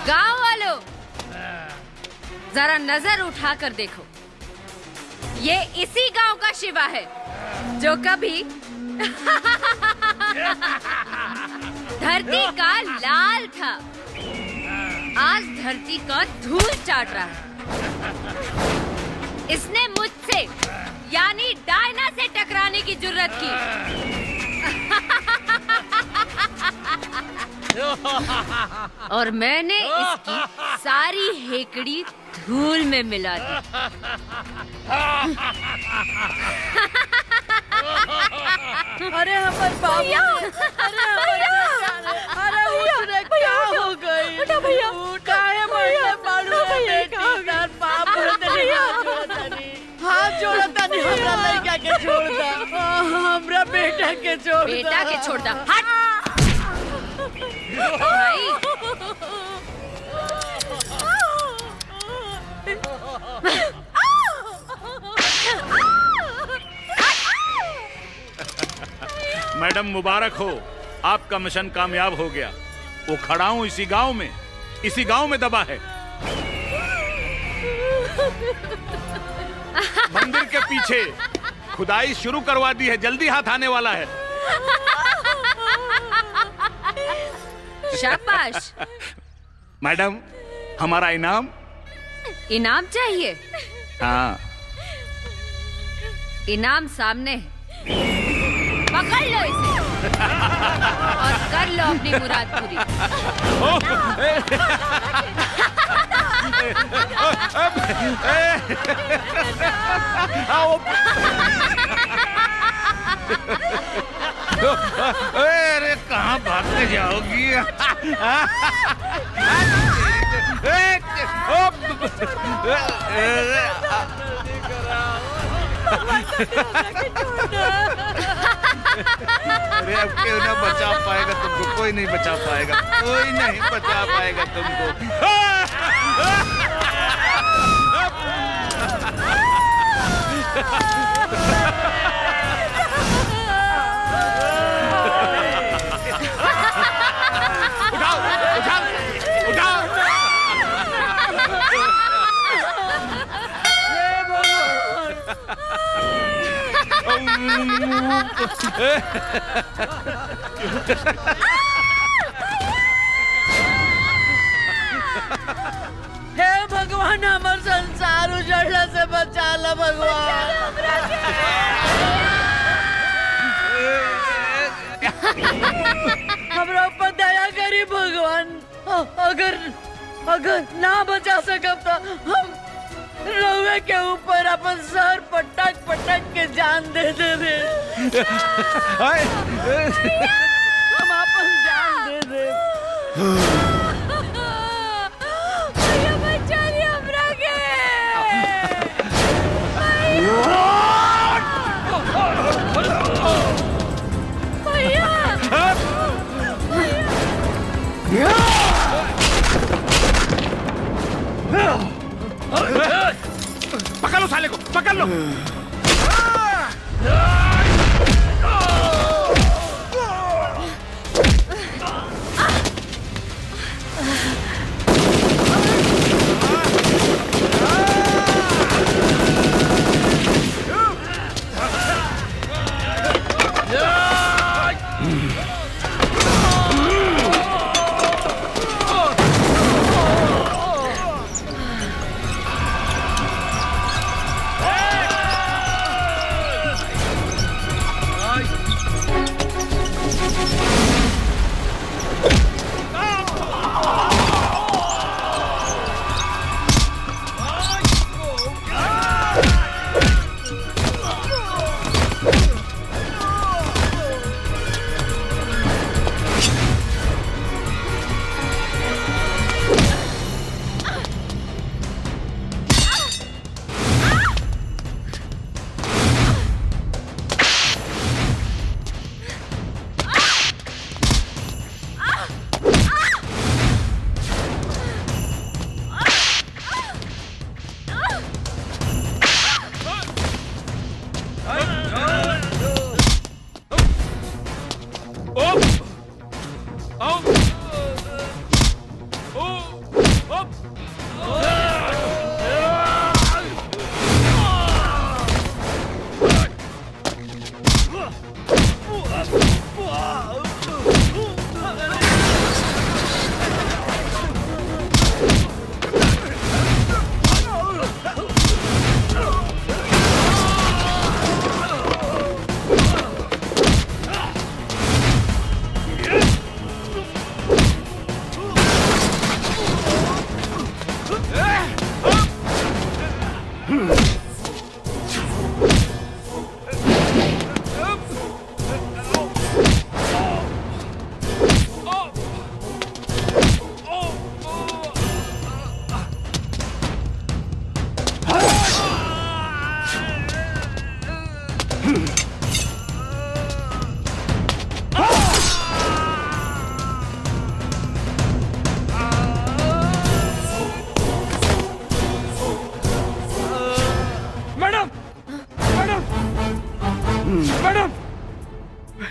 गांव वालों, जरा नजर उठाकर देखो, ये इसी गांव का शिवा है जो कभी धरती का लाल था, आज धरती का धूल चाट रहा है। इसने मुझसे यानी डायना से टकराने की जुर्रत की। और मैंने इसकी सारी हेकड़ी धूल में मिला दी। अरे हमारे बाबू, अरे उठ रे, क्या हो गई? भैया काहे मरले बाड़ू बेटी तार बाप भरतनी हाथ जोड़ता नहीं, हमरा लड़का के छोड़ता, हमरा बेटा के छोड़ता, बेटा के छोड़ता, हट भाई। मैडम मुबारक हो, आपका मिशन कामयाब हो गया। वो खड़ा हूं इसी गांव में दबा है, मंदिर के पीछे। खुदाई शुरू करवा दी है, जल्दी हाथ आने वाला है। शाबाश। मैडम, हमारा इनाम? इनाम चाहिए? हाँ। इनाम सामने है, पकड़ लो इसे और कर लो अपनी मुराद पूरी। अरे कहाँ भागते जाओगी? अरे अब क्यों ना बचा पाएगा तुमको, कोई नहीं बचा पाएगा, कोई नहीं बचा पाएगा तुमको। उठाओ उठाओ उठाओ। हे भगवान, हमार संसार उजड़ला से बचा ला भगवान। हमरा ऊपर दया करी भगवान। अगर ना बचा सकब तो हम रउए के ऊपर अपन सर पटक पटक के जान दे देबे। हम अपन जान दे दे। पकड़ लो साले को, पकड़ लो।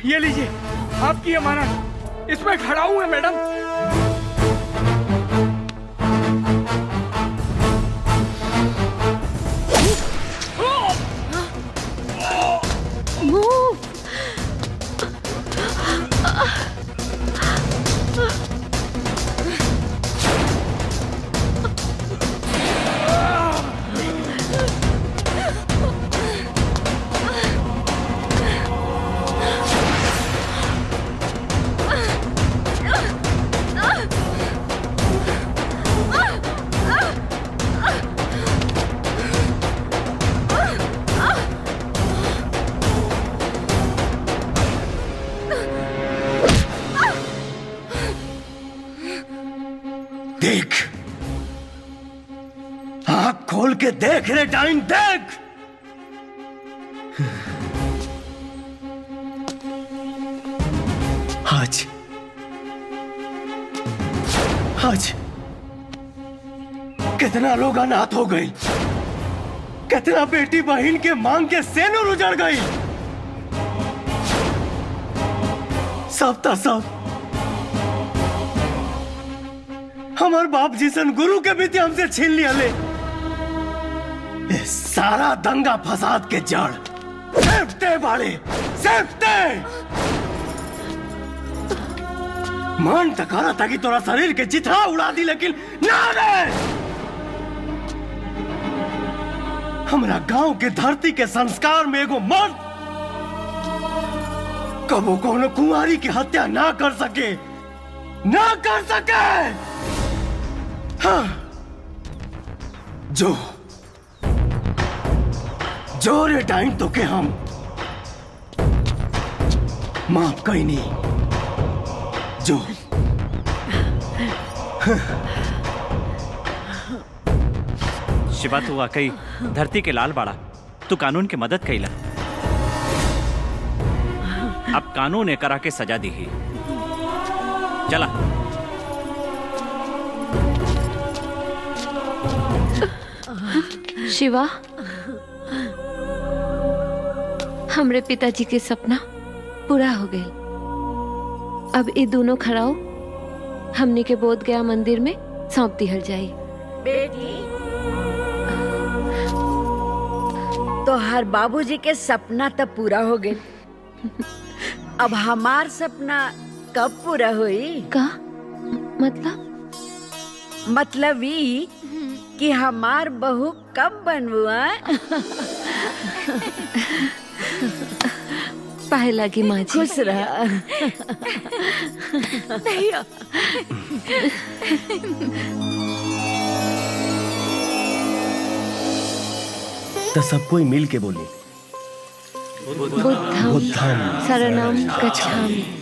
ये लीजिए आपकी अमानत, इसमें खड़ा हूँ मैडम। देख, आंख खोल के देख रे डाइन, देख। आज आज कितना लोग अनाथ हो गए, कितना बेटी बहन के मांग के सेनुर उजड़ गई। सब ता सब हमार बाप जिसन गुरु के भी हमसे छीन लिया ले। ये सारा दंगा फसाद के जड़ सिर्फ ते बाड़े, सिर्फ ते। मन तकारा ताकि तोरा शरीर के चिथड़ा उड़ा दी, लेकिन ना रे। हमरा गांव के धरती के संस्कार में एगो मर्द कबो कोनो कुंवारी की हत्या ना कर सके, ना कर सके। हाँ, जो रे टाइम तो के हम माफ कहीं नहीं, जो शिवा तू वाकई धरती के लाल बाड़ा, तू कानून की मदद कैला। अब कानून ने करा के सजा दी ही। चला शिवा, हमरे पिताजी के सपना पूरा हो गए। अब ये दोनों खड़ाओ हमने के बोध गया मंदिर में सौंप दिहल जाई। बेटी, तो हर बाबूजी के सपना तब पूरा हो गए। अब हमार सपना कब पूरा हुई? का मतलब ई कि हमार बहू कब बनबुआ? पाए लगी माँ जी। खुश रहा। तो सब कोई मिल के बोली बुद्धम शरणम गच्छामि।